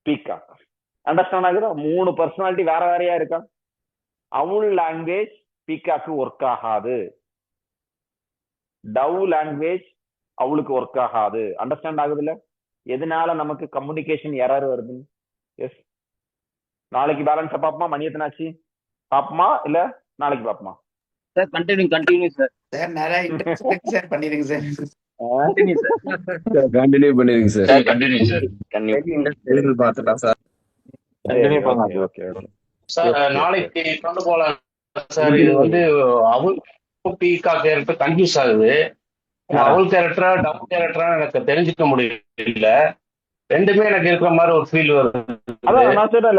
பீகாக். அண்டர்ஸ்டாண்ட் ஆகுதா? 3 பர்சனாலிட்டி வேற வேறையா இருக்கா. அவுள் லாங்குவேஜ் பீகாக்கு ஒர்க் ஆகாது, டவ் லாங்குவேஜ் அவளுக்கு ஒர்க் ஆகாது. அண்டர்ஸ்டாண்ட் ஆகுது இல்ல? எதனால நமக்கு கம்யூனிகேஷன் எரர் வருது? எஸ். நாளைக்கு பேலன்ஸ பாப்போமா, மணி எத்தனாச்சு பாப்போமா, இல்ல நாளைக்கு பாப்போமா? Sir continue sir. சார் நிறைய இன்ட்ரெஸ்ட் சார் பண்ணிருங்க சார். Continue sir. கண்டினியூ பண்ணிருங்க சார். Sir continue sir. பார்த்துட்டா சார். கண்டினியூ பண்ணலாம். ஓகே ஓகே சார் நாளைக்கு கொண்டு போலாம் சார். இது வந்து அவள் பீக்கா கேரக்டர் கன்ஃபியூஸ் ஆகுது. அவள் கேரக்டரா டபுள் கேரக்டரா எனக்கு தெரிஞ்சுக்க முடியல. ரெண்டுமே எனக்கு இருக்கிற மாதிரி ஒரு ஃபீல் வருது. அதான் நான் சொல்றேன்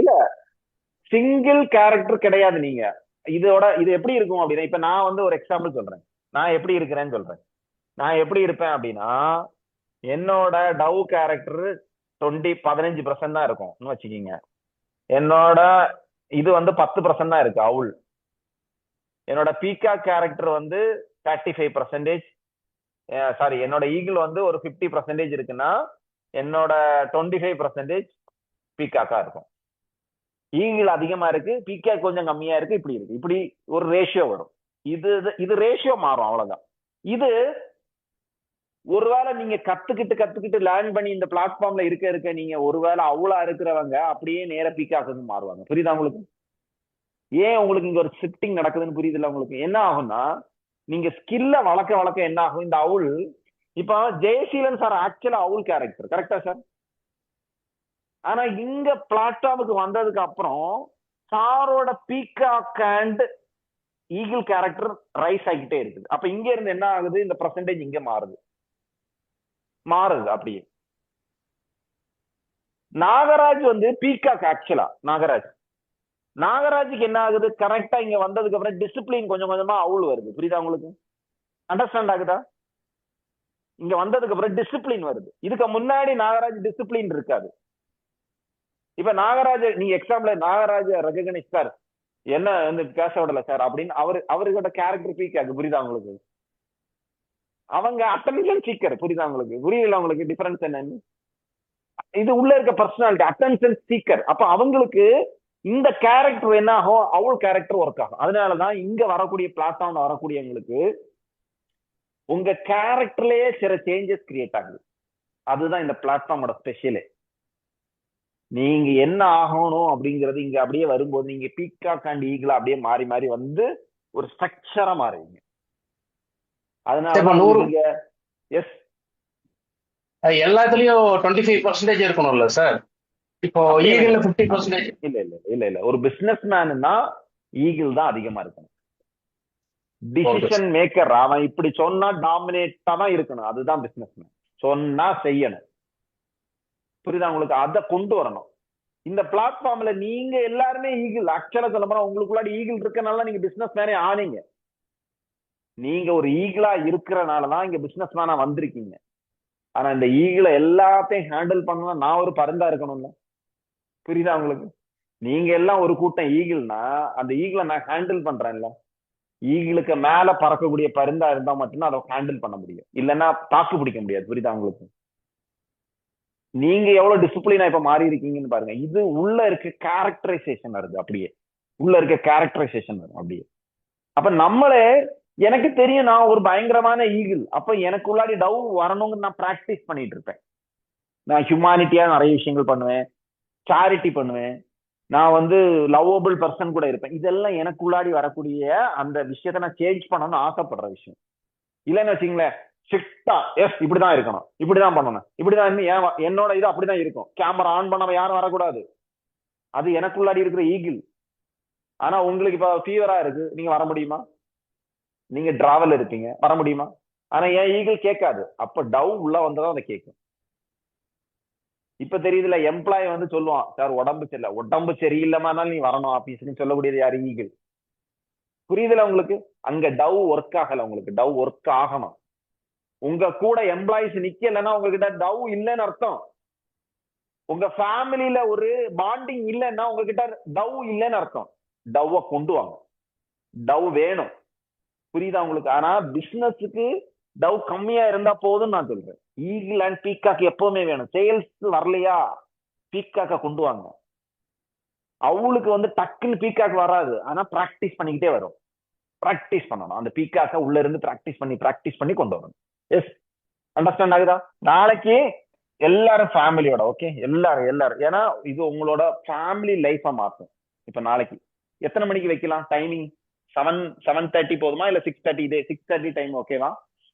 இல்ல சிங்கிள் கேரக்டர் கிடையாது. நீங்க இது எப்படி இருக்கும் அப்படின்னா, இப்ப நான் வந்து ஒரு எக்ஸாம்பிள் சொல்றேன். நான் எப்படி இருக்கிறேன்னு சொல்றேன். நான் எப்படி இருப்பேன் அப்படின்னா, என்னோட டவ் கேரக்டர் 15% தான் இருக்கும் வச்சுக்கீங்க. என்னோட இது வந்து 10% தான் இருக்கு அவுல். என்னோட பீக்கா கேரக்டர் வந்து 35%. சாரி, என்னோட ஈகிள் வந்து ஒரு 50% இருக்குன்னா என்னோட 25% பீக்காக்கா இருக்கும். ஈகிள் அதிகமா இருக்கு, பீக்கா கொஞ்சம் கம்மியா இருக்கு, இப்படி இருக்கு. இப்படி ஒரு ரேஷியோ வரும். இது ரேஷியோ மாறும், அவ்வளவுதான். இது ஒருவேளை நீங்க கத்துக்கிட்டு லேர்ன் பண்ணி இந்த பிளாட்ஃபார்ம்ல இருக்க நீங்க ஒருவேளை அவ்வளா இருக்கிறவங்க அப்படியே நேர பீக்காக்கு மாறுவாங்க. புரியுதா உங்களுக்கு? ஏன் உங்களுக்கு இங்க ஒரு ஷிஃப்டிங் நடக்குதுன்னு புரியுதுல்ல உங்களுக்கு? என்ன ஆகும்னா, நீங்க ஸ்கில்ல வளர்க்க என்ன ஆகும், இந்த அவுல் இப்ப ஜெயசீலன் சார் ஆக்சுவலா அவுல் கேரக்டர் கரெக்டா சார்? ஆனா இங்க பிளாட்ஃபார்முக்கு வந்ததுக்கு அப்புறம் சாரோட peacock and eagle character rice ஆகிட்டே இருக்குது. அப்ப இங்க இருந்து என்ன ஆகுது, இந்த பெர்சன்டேஜ் இங்க மாறுது அப்படியே. நாகராஜ் வந்து பீகாக் ஆக்சுவலா நாகராஜுக்கு என்ன ஆகுது, கரெக்டா இங்க வந்ததுக்கு அப்புறம் டிசிப்ளின் கொஞ்சம் கொஞ்சமா அவுள் வருது. புரியுதா உங்களுக்கு? அண்டர்ஸ்டாண்ட் ஆகுதா? இங்க வந்ததுக்கு அப்புறம் டிசிப்ளின் வருது. இதுக்கு முன்னாடி நாகராஜ் டிசிப்ளின் இருக்காது. இப்ப நாகராஜ் நீங்க எக்ஸாம்பிள் நாகராஜ் ரெகனைஸ் சார் என்ன வந்து பேச விடல சார் அப்படின்னு அவருக்கோட கேரக்டர் பீக்காக்கு. புரியுதா உங்களுக்கு? அவங்க அட்டென்ஷன் சீக்கர். புரியுதா உங்களுக்கு? புரியல உங்களுக்கு டிஃபரன்ஸ் என்னன்னு? இது உள்ள இருக்க பர்சனாலிட்டி அட்டென்ஷன் சீக்கர். அப்ப அவங்களுக்கு இந்த கேரக்டர் என்ன ஆகும், அவள் கேரக்டர் ஒர்க் ஆகும். அதனாலதான் இங்க வரக்கூடிய பிளாட்ஃபார்ம்ல வரக்கூடியவங்களுக்கு உங்க கேரக்டர்லயே சில சேஞ்சஸ் கிரியேட் ஆகுது. அதுதான் இந்த பிளாட்ஃபார்மோட ஸ்பெஷலே. நீங்க என்ன ஆகணும் அப்படிங்கிறது இங்க அப்படியே வரும்போது நீங்க பீகாக் அண்ட் ஈகிளா அப்படியே மாறி மாறி வந்து ஒரு ஸ்ட்ரக்சரா மாறுவீங்க. அதனால எஸ் எல்லாத்துலயும் 25% இருக்கணும்ல சார்? இப்போ ஈகிள்ல 50%. இல்ல ஒரு பிசினஸ் மேன்னா ஈகிள் தான் அதிகமா இருக்கணும். Decision maker. அவன் இப்படி சொன்னா டாமினேட்டா தான் இருக்கணும். அதுதான் பிசினஸ் மேன். சொன்னா செய்யணும். புரியுதா உங்களுக்கு? அதை கொண்டு வரணும். இந்த பிளாட்ஃபார்ம்ல நீங்க எல்லாருமே ஈகிள். ஆக்சுவலா சொல்ல போனா உங்களுக்குள்ளாடி ஈகிள் இருக்கனால நீங்க பிசினஸ் மேனே ஆனீங்க. நீங்க ஒரு ஈகிளா இருக்கிறனாலதான் இங்க பிசினஸ் மேனா வந்திருக்கீங்க. ஆனா இந்த ஈகிளை எல்லாத்தையும் ஹேண்டில் பண்ணணும். நான் ஒரு பருந்தா இருக்கணும்ல. புரியுதா உங்களுக்கு? நீங்க எல்லாம் ஒரு கூட்டம் ஈகிள்னா அந்த ஈகிளை நான் ஹேண்டில் பண்றேன்ல. ஈகிளுக்கு மேல பறக்கக்கூடிய பருந்தா இருந்தா மட்டும்தான் அதை ஹேண்டில் பண்ண முடியும். இல்லைன்னா தாக்கு பிடிக்க முடியாது. புரியுதா உங்களுக்கு? நீங்க எவ்வளவு டிசிப்ளினா இப்ப மாறி இருக்கீங்கன்னு பாருங்க. இது உள்ள இருக்க கேரக்டரைசேஷன் வருது. அப்படியே உள்ள இருக்க கேரக்டரைசேஷன் வரும் அப்படியே. அப்ப நம்மளே எனக்கு தெரியும் நான் ஒரு பயங்கரமான ஈகிள். அப்ப எனக்கு உள்ளாடி டவ் வரணும்னு நான் பிராக்டிஸ் பண்ணிட்டு இருப்பேன். நான் ஹியூமானிட்டியா நிறைய விஷயங்கள் பண்ணுவேன், சேரிட்டி பண்ணுவேன், நான் வந்து லவ்வபிள் பர்சன் கூட இருப்பேன். இதெல்லாம் எனக்குள்ளாடி வரக்கூடிய அந்த விஷயத்த நான் சேஞ்ச் பண்ணணும்னு ஆசைப்படுற விஷயம். இல்லைன்னு வச்சுங்களேன், ஸ்ட்ரிக்டா எஸ் இப்படிதான் இருக்கணும், இப்படிதான் பண்ணணும், இப்படிதான் என்னோட இது அப்படிதான் இருக்கும். கேமரா ஆன் பண்ணவன் யாரும் வரக்கூடாது. அது எனக்குள்ளாடி இருக்கிற ஈகிள். ஆனா உங்களுக்கு இப்ப ஃபீவரா இருக்கு, நீங்க வர முடியுமா? நீங்க டிராவல் இருப்பீங்க, வர முடியுமா? ஆனா என் ஈகிள் கேட்காது. அப்ப டவ் உள்ள வந்ததான் அதை கேட்கும். இப்ப தெரியுதுல, எம்ப்ளாய் வந்து சொல்லுவான் சார் உடம்பு சரியில்லாமனாலும் நீ வரணும் ஆபீஸ்ன்னு சொல்லக்கூடியது யாரு? ஈகிள். புரியுதுல உங்களுக்கு? அங்க டவ் ஒர்க் ஆகல. உங்களுக்கு டவ் ஒர்க் ஆகணும். உங்க கூட எம்ப்ளாயிஸ் நிக்கலன்னா உங்ககிட்ட டவ் இல்லைன்னு அர்த்தம். உங்க ஃபேமிலியில ஒரு பாண்டிங் இல்லைன்னா உங்ககிட்ட டவ் இல்லைன்னு அர்த்தம். டவ்வ கொண்டு வாங்க. டவ் வேணும். புரியுதா உங்களுக்கு? ஆனா பிசினஸுக்கு டவ் கம்மியா இருந்தா போதும் நான் சொல்றேன். ஈகிள் அண்ட் பீகாக் எப்பவுமே வேணும். சேல்ஸ் வரலையா, பீகாக்க கொண்டு வாங்க. அவளுக்கு வந்து டக்குன்னு பீகாக் வராது. ஆனா பிராக்டிஸ் பண்ணிக்கிட்டே வரும். பிராக்டிஸ் பண்ணணும். அந்த பீகாக்க உள்ள இருந்து பிராக்டிஸ் பண்ணி கொண்டு வரணும். எஸ், அண்டர்ஸ்டாண்ட் ஆகுதா? நாளைக்கு எல்லாரும் ஃபேமிலியோட ஓகே, எல்லாரும் ஏன்னா இது உங்களோட ஃபேமிலி லைஃப மாற்றும். இப்ப நாளைக்கு எத்தனை மணிக்கு வைக்கலாம் டைமிங்? 7:30 போதுமா இல்ல 6:30? இதே 6:30 டைம் ஓகேவா?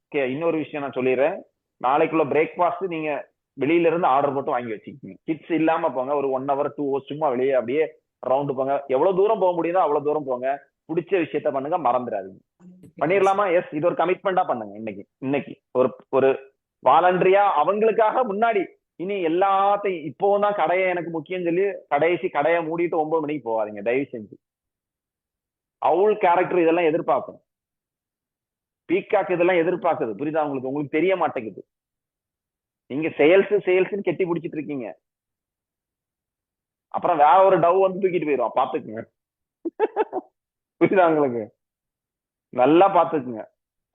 ஓகே, இன்னொரு விஷயம் நான் சொல்லிடுறேன். நாளைக்குள்ள பிரேக்ஃபாஸ்ட் நீங்க வெளியில இருந்து ஆர்டர் போட்டு வாங்கி வச்சுக்கீங்க. கிட்ஸ் இல்லாம போங்க. ஒரு 1 hour 2 hours சும்மா வெளியே அப்படியே ரவுண்டு போங்க. எவ்வளவு தூரம் போக முடியுதோ அவ்வளவு தூரம் போங்க. பிடிச்ச விஷயத்த பண்ணுங்க, மறந்துடாதீங்க. பண்ணிடலாமா? எஸ், இது ஒரு கமிட்மெண்டா பண்ணுங்க. இன்னைக்கு ஒரு வாலண்டரியா அவங்களுக்காக முன்னாடி இனி எல்லாத்தையும் இப்போதான் கடையை எனக்கு முக்கியம் சொல்லி கடையை மூடிட்டு 9 மணிக்கு போவாதீங்க தயவு செஞ்சு. அவுல் கேரக்டர் இதெல்லாம் எதிர்பார்க்கும். பீகாக் இதெல்லாம் எதிர்பார்க்குது. புரியுதா உங்களுக்கு? உங்களுக்கு தெரிய மாட்டேங்குது. நீங்க சேல்ஸ்ன்னு கெட்டி பிடிச்சிட்டு இருக்கீங்க. அப்புறம் வேற ஒரு டவ் வந்து தூக்கிட்டு போயிடும். பாத்துக்குங்க. புரியுதா உங்களுக்கு? நல்லா பாத்துக்குங்க.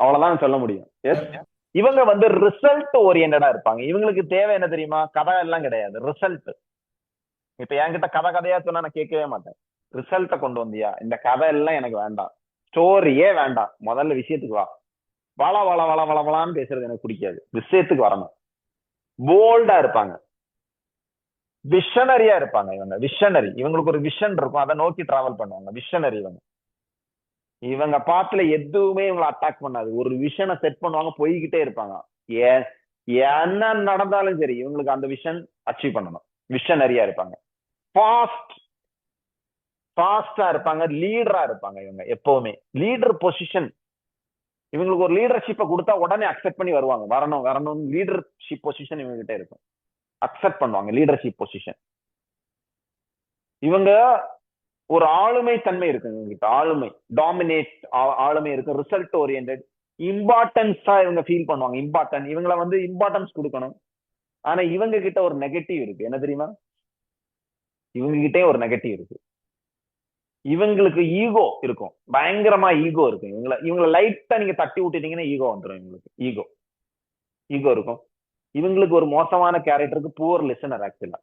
அவ்வளவுதான் சொல்ல முடியும். எஸ், இவங்க வந்து ரிசல்ட் ஓரியன்டா இருப்பாங்க. இவங்களுக்கு தேவை என்ன தெரியுமா? கதை எல்லாம் கிடையாது, ரிசல்ட். இப்ப என்கிட்ட கதையா சொன்னா நான் கேட்கவே மாட்டேன். ரிசல்ட்டை கொண்டு வந்தியா? இந்த கதை எல்லாம் எனக்கு வேண்டாம், ஸ்டோரியே வேண்டாம், முதல்ல விஷயத்துக்கு வா. வளவளான்னு பேசுறது எனக்கு பிடிக்காது. விஷயத்துக்கு வரணும். போல்டா இருப்பாங்க, விஷனரியா இருப்பாங்க. இவங்க விஷனரி. இவங்களுக்கு ஒரு விஷன் இருக்கும், அதை நோக்கி டிராவல் பண்ணுவாங்க. விஷனரி இவங்க பாட்டுல எதுவுமே இவங்களை அட்டாக் பண்ணாது. ஒரு விஷனை செட் பண்ணுவாங்க, போய்கிட்டே இருப்பாங்க. என்ன நடந்தாலும் சரி இவங்களுக்கு அந்த விஷன் அச்சீவ் பண்ணணும். விஷனரியா இருப்பாங்க. ஃபாஸ்டா இருப்பாங்க, லீடரா இருப்பாங்க. இவங்க எப்பவுமே லீடர் பொசிஷன். இவங்களுக்கு ஒரு லீடர்ஷிப்பை கொடுத்தா உடனே அக்செப்ட் பண்ணி வருவாங்க. வரணும் லீடர்ஷிப் பொசிஷன் இவங்க கிட்ட இருக்கும். அக்செப்ட் பண்ணுவாங்க லீடர்ஷிப் பொசிஷன். இவங்க ஒரு ஆளுமை தன்மை இருக்கு இவங்க. ஆளுமை, டாமினேட் ஆளுமை இருக்கு. ரிசல்ட் ஓரியன்டட், இம்பார்ட்டன்ஸா இவங்க ஃபீல் பண்ணுவாங்க. இவங்களை வந்து இம்பார்ட்டன்ஸ் கொடுக்கணும். ஆனா இவங்க கிட்ட ஒரு நெகட்டிவ் இருக்கு. என்ன தெரியுமா? இவங்க கிட்டே ஒரு நெகட்டிவ் இருக்கு. இவங்களுக்கு ஈகோ இருக்கும், பயங்கரமா ஈகோ இருக்கும். இவங்களை லைட்டா நீங்க தட்டி விட்டுட்டீங்கன்னா ஈகோ வந்துடும். இவங்களுக்கு ஈகோ இருக்கும். இவங்களுக்கு ஒரு மோசமான கேரக்டருக்கு புவர் லிசனர். ஆக்சுவலா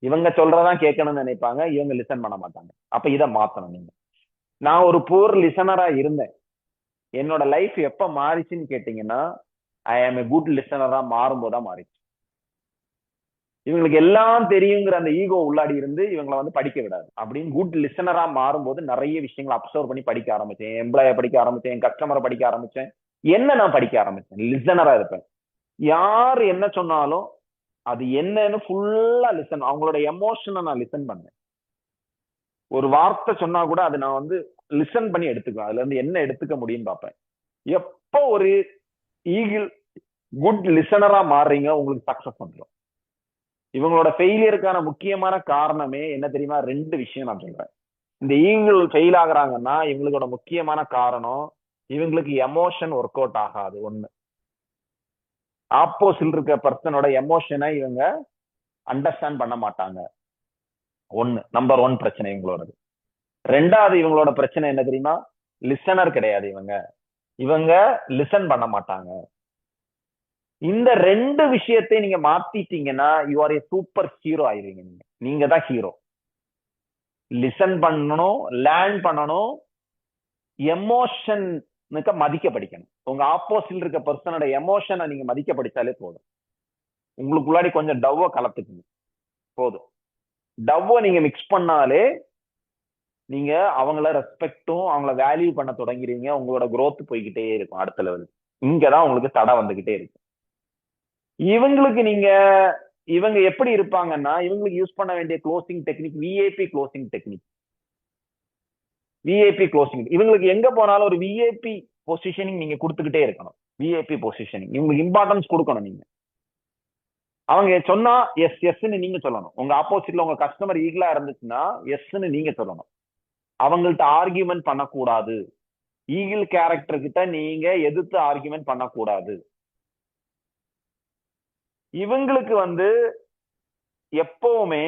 இவங்க சொல்றதான் கேட்கணும்னு நினைப்பாங்க, இவங்க லிசன் பண்ண மாட்டாங்க. அப்ப இதை மாத்தணும் நீங்க. நான் ஒரு புவர் லிசனரா இருந்தேன். என்னோட லைஃப் எப்ப மாறிச்சுன்னு கேட்டீங்கன்னா, ஐ ஆம் எ குட் லிசனரா மாறும்போதான் மாறிச்சு. இவங்களுக்கு எல்லாம் தெரியுங்கிற அந்த ஈகோ உள்ளாடி இருந்து இவங்களை வந்து படிக்க விடாது. அப்படின்னு குட் லிசனரா மாறும்போது நிறைய விஷயங்களை அப்சர்வ் பண்ணி படிக்க ஆரம்பிச்சேன். என் எம்ப்ளாய படிக்க ஆரம்பிச்சேன், என் கஸ்டமரை படிக்க ஆரம்பிச்சேன், நான் படிக்க ஆரம்பிச்சேன். லிசனரா இருப்பேன். யார் என்ன சொன்னாலும் அது என்னன்னு ஃபுல்லா லிசன், அவங்களோட எமோஷனை நான் லிசன் பண்ணேன். ஒரு வார்த்தை சொன்னா கூட அதை நான் வந்து லிசன் பண்ணி எடுத்துக்குவேன். அதுல இருந்து என்ன எடுத்துக்க முடியும்னு பார்ப்பேன். எப்போ ஒரு குட் லிசனரா மாறுறீங்க, உங்களுக்கு சக்சஸ் வந்துடும். இவங்களோட ஃபெயிலியருக்கான முக்கியமான காரணமே என்ன தெரியுமா? 2 விஷயம் நான் சொல்றேன். இந்த ஈகிள் ஃபெயில் ஆகுறாங்கன்னா இவங்களோட முக்கியமான காரணம், இவங்களுக்கு எமோஷன் ஒர்க் அவுட் ஆகாது. ஒண்ணு, ஆப்போசிட் இருக்க பர்சனோட எமோஷனை இவங்க அண்டர்ஸ்டாண்ட் பண்ண மாட்டாங்க. நம்பர் 1 பிரச்சனை இவங்களோடது. 2வது இவங்களோட பிரச்சனை என்ன தெரியுமா? லிசனர் கிடையாது. இவங்க லிசன் பண்ண மாட்டாங்க. இந்த 2 விஷயத்தை நீங்க மாத்திட்டீங்கன்னா you are a superhero ஆயிருவீங்க. நீங்க தான் ஹீரோ. லிசன் பண்ணணும், லேர்ன் பண்ணணும், எமோஷனுக்கு மதிக்க படிக்கணும். உங்க ஆப்போசிட் இருக்க பர்சனோட எமோஷனை நீங்க மதிக்க படிச்சாலே போதும். உங்களுக்குள்ளாடி கொஞ்சம் டவ்வ கலத்துக்குங்க போதும். டவ்வ நீங்க மிக்ஸ் பண்ணாலே நீங்க அவங்கள ரெஸ்பெக்டும் அவங்கள வேல்யூ பண்ண தொடங்கிறீங்க. உங்களோட growth போய்கிட்டே இருக்கும் அடுத்த லெவல். இங்கதான் உங்களுக்கு தடை வந்துகிட்டே இருக்கு. இவங்க எப்படி இருப்பாங்கன்னா, இவங்களுக்கு யூஸ் பண்ண வேண்டிய closing technique VIP closing technique. இவங்களுக்கு எங்க போனாலும் ஒரு விஐபி பொசிஷனிங் நீங்க கொடுத்துக்கிட்டே இருக்கணும். விஐபி பொசிஷனிங் இவங்களுக்கு இம்பார்ட்டன்ஸ் கொடுக்கணும். நீங்க அவங்க சொன்னா எஸ்ன்னு நீங்க சொல்லணும். உங்க ஆப்போசிட்ல உங்க கஸ்டமர் ஈகிளா இருந்துச்சுன்னா எஸ்ன்னு நீங்க சொல்லணும். அவங்கள்ட்ட ஆர்கியூமெண்ட் பண்ணக்கூடாது. ஈகிள் கேரக்டர் கிட்ட நீங்க எதிர்த்து ஆர்கியூமெண்ட் பண்ணக்கூடாது. இவங்களுக்கு வந்து எப்பவுமே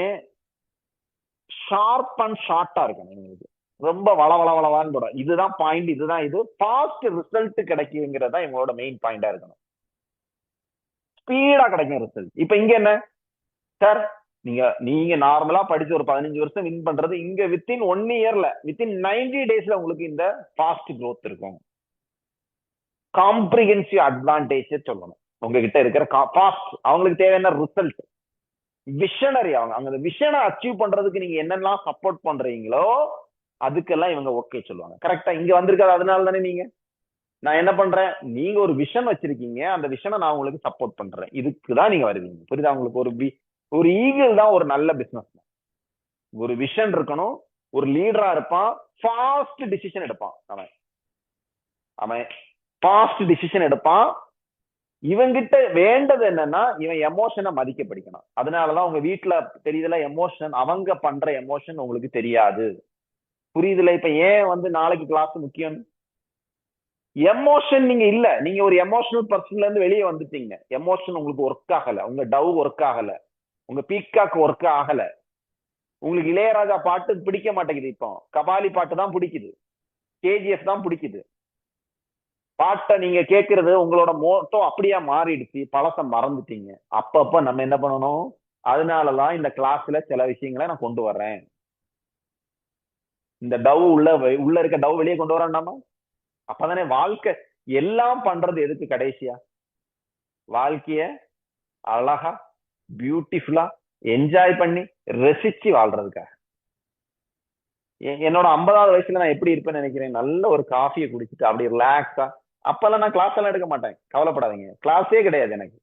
ஷார்ப் அண்ட் ஷார்ட்டா இருக்கணும். இவங்களுக்கு ரொம்ப வளவளான்னு கூட இதுதான் பாயிண்ட், இதுதான் இது ஃபாஸ்ட் ரிசல்ட் கிடைக்குங்கிறதா இவங்களோட மெயின் பாயிண்டா இருக்கணும். ஸ்பீடா கிடைக்கும் ரிசல்ட். இப்ப இங்க என்ன சார், நீங்க நார்மலா படிச்சு ஒரு 15 வருஷம் வின் பண்றது இங்க வித்தின் 1 இயர்ல, வித்தின் 90 டேஸ்ல உங்களுக்கு இந்த ஃபாஸ்ட் growth இருக்கும். காம்ப்ரிஹென்சிவ் அட்வான்டேஜ் சொல்லணும். உங்ககிட்ட இருக்கிற ஃபாஸ்ட், அவங்களுக்கு தேவையான ரிசல்ட், விஷனரி. அவங்க அந்த விஷனை அச்சீவ் பண்றதுக்கு நீங்க என்னெல்லாம் சப்போர்ட் பண்றீங்களோ அதுக்கெல்லாம் இவங்க ஓகே சொல்லுவாங்க. கரெக்டா இங்க வந்திருக்காது. அதனால தானே நீங்க நான் என்ன பண்றேன், நீங்க ஒரு விஷன் வச்சிருக்கீங்க, அந்த விஷனை நான் உங்களுக்கு சப்போர்ட் பண்றேன், இதுக்குதான் நீங்க வருவீங்க. புரியுதா உங்களுக்கு? ஒரு ஈகிள் தான் ஒரு நல்ல பிசினஸ். ஒரு விஷன் இருக்கணும், ஒரு லீடரா இருப்பான், ஃபாஸ்ட் டிசிஷன் எடுப்பான். அவன் ஃபாஸ்ட் டிசிஷன் எடுப்பான். இவங்கிட்ட வேண்டது என்னன்னா, இவன் எமோஷனை மதிக்க படிக்கணும். அதனாலதான் உங்க வீட்டுல தெரியுதுல, எமோஷன் அவங்க பண்ற எமோஷன் உங்களுக்கு தெரியாது. புரியுதுல? இப்ப ஏன் வந்து நாளைக்கு கிளாஸ் முக்கியம்? எமோஷன் நீங்க இல்ல, நீங்க ஒரு எமோஷனல் பர்சன்ல இருந்து வெளியே வந்துட்டீங்க. எமோஷன் உங்களுக்கு ஒர்க் ஆகல, உங்க டவ் ஒர்க் ஆகல, உங்க பீக்காக்கு ஒர்க் ஆகல. உங்களுக்கு இளையராஜா பாட்டு பிடிக்க மாட்டேங்குது, இப்போ கபாலி பாட்டு தான் பிடிக்குது, கேஜிஎஃப் தான் பிடிக்குது. பாட்டை நீங்க கேட்கறது உங்களோட மோட்டோ அப்படியே மாறிடுச்சு, பழசம் மறந்துட்டீங்க. அப்பப்ப நம்ம என்ன பண்ணணும்? அதனாலதான் இந்த கிளாஸ்ல சில விஷயங்களை நான் கொண்டு வர்றேன். இந்த டவ் உள்ள இருக்க டவ் வெளியே கொண்டு வரேன். அப்பதானே வாழ்க்கை எல்லாம் பண்றது எதுக்கு? கடைசியா வாழ்க்கைய அழகா பியூட்டிஃபுல்லா என்ஜாய் பண்ணி ரசிச்சு வாழ்றதுக்காக. என்னோட 50வது வயசுல நான் எப்படி இருப்பேன்னு நினைக்கிறேன்? நல்ல ஒரு காஃபியை குடிச்சிட்டு அப்படி ரிலாக்ஸா. அப்பெல்லாம் நான் கிளாஸ் எல்லாம் எடுக்க மாட்டேன், கவலைப்படாதீங்க, கிளாஸே கிடையாது எனக்கு.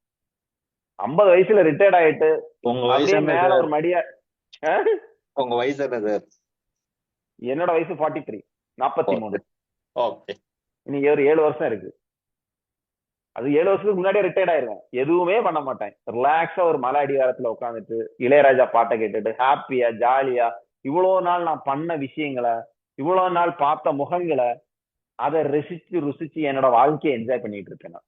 50 வயசுல ரிட்டையர்ட் ஆயிட்டு உங்க வயசு மேல ஒரு மடியா. உங்க வயசு என்ன சார்? என்னோட வயசு 43, 43. ஓகே, இன்னைக்கு ஒரு 7 வருஷம் இருக்கு. அது 7 வருஷத்துக்கு முன்னாடியே ரிட்டையர்ட் ஆயிருவேன். எதுவுமே பண்ண மாட்டேன், ரிலாக்ஸா ஒரு மலை அடிவாரத்துல உட்காந்துட்டு இளையராஜா பாட்டை கேட்டுட்டு ஹாப்பியா ஜாலியா இவ்வளவு நாள் நான் பண்ண விஷயங்களை, இவ்வளவு நாள் பார்த்த முகங்களை, அதை ரசிச்சு ருசிச்சு என்னோட வாழ்க்கையை என்ஜாய் பண்ணிட்டு இருக்கேன்.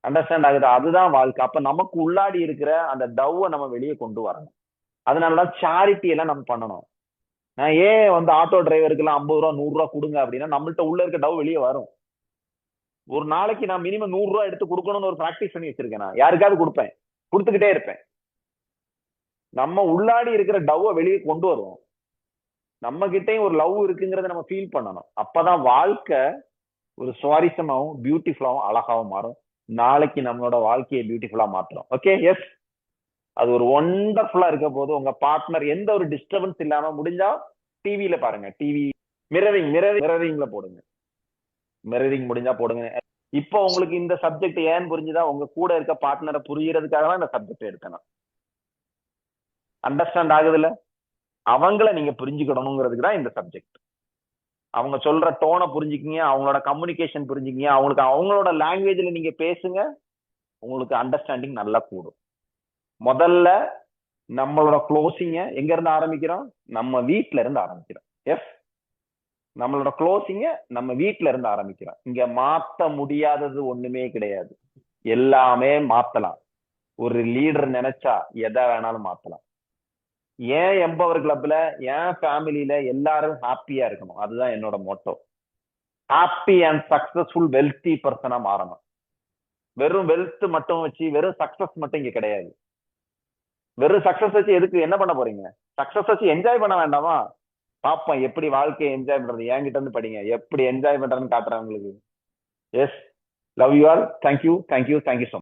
அண்டர்ஸ்டாண்ட் ஆகுது? அதுதான் வாழ்க்கை. அப்ப நமக்கு உள்ளாடி இருக்கிற அந்த டவ்வை நம்ம வெளியே கொண்டு வரணும். அதனாலதான் சேரிட்டி எல்லாம் நம்ம பண்ணணும். நான் ஏன் வந்து ஆட்டோ டிரைவருக்கு எல்லாம் 50 ரூபா 100 ரூபா கொடுங்க அப்படின்னா, நம்மள்ட்ட உள்ள இருக்க டவ் வெளியே வரும். ஒரு நாளைக்கு நான் மினிமம் 100 ரூபா எடுத்து கொடுக்கணும்னு ஒரு பிராக்டிஸ் பண்ணி வச்சிருக்கேன். நான் யாருக்காவது கொடுப்பேன், கொடுத்துக்கிட்டே இருப்பேன். நம்ம உள்ளாடி இருக்கிற டவ்வை வெளியே கொண்டு வருவோம். நம்ம கிட்டையும் ஒரு லவ் இருக்குங்கிறத நம்ம ஃபீல் பண்ணணும். அப்பதான் வாழ்க்கை ஒரு சுவாரஸ்யமாவும் பியூட்டிஃபுல்லாவும் அழகாவும் மாறும். நாளைக்கு நம்மளோட வாழ்க்கையை பியூட்டிஃபுல்லா மாத்துறோம். ஓகே, எஸ், அது ஒரு ஒண்டர்ஃபுல்லா இருக்க போது. உங்க பார்ட்னர் எந்த ஒரு டிஸ்டர்பன்ஸ் இல்லாம முடிஞ்சா டிவியில பாருங்க. டிவி மிரரிங்ல போடுங்க, மிரரிங் முடிஞ்சா போடுங்க. இப்போ உங்களுக்கு இந்த சப்ஜெக்ட் ஏன்னு புரிஞ்சுதா? உங்க கூட இருக்க பார்ட்னரை புரியறதுக்காக தான் இந்த சப்ஜெக்ட் எடுத்தேன். அண்டர்ஸ்டாண்ட் ஆகுதுல்ல? அவங்கள நீங்க புரிஞ்சுக்கணுங்கிறதுக்கு தான் இந்த சப்ஜெக்ட். அவங்க சொல்ற டோனை புரிஞ்சுக்கிங்க, அவங்களோட கம்யூனிகேஷன் புரிஞ்சுக்கிங்க, அவங்களுக்கு அவங்களோட லாங்குவேஜ்ல நீங்க பேசுங்க, உங்களுக்கு அண்டர்ஸ்டாண்டிங் நல்லா கூடும். முதல்ல நம்மளோட க்ளோசிங்க எங்க இருந்து ஆரம்பிக்கிறோம்? நம்ம வீட்ல இருந்து ஆரம்பிக்கிறோம். எஸ், நம்மளோட க்ளோசிங்க நம்ம வீட்ல இருந்து ஆரம்பிக்கிறோம். இங்க மாத்த முடியாதது ஒண்ணுமே கிடையாது, எல்லாமே மாத்தலாம். ஒரு லீடர் நினைச்சா எதை வேணாலும் மாத்தலாம். ஏன் எம்பவர் கிளப்ல, ஏன் ஃபேமிலியில எல்லாரும் ஹாப்பியா இருக்கணும், அதுதான் என்னோட motto. Happy and successful wealthy பர்சனா மாறணும். வெறும் வெல்த் மட்டும் வச்சு, வெறும் சக்சஸ் மட்டும் இங்க கிடையாது. வெறும் சக்சஸ் வச்சு எதுக்கு என்ன பண்ண போறீங்க? சக்சஸ் வச்சு என்ஜாய் பண்ண வேண்டாமா? பாப்போம் எப்படி வாழ்க்கையை என்ஜாய் பண்றது. என்கிட்ட இருந்து படிங்க, எப்படி என்ஜாய் பண்றேன்னு காட்டுறேன் உங்களுக்கு. Yes, love you all. Thank you, thank you, thank you so much.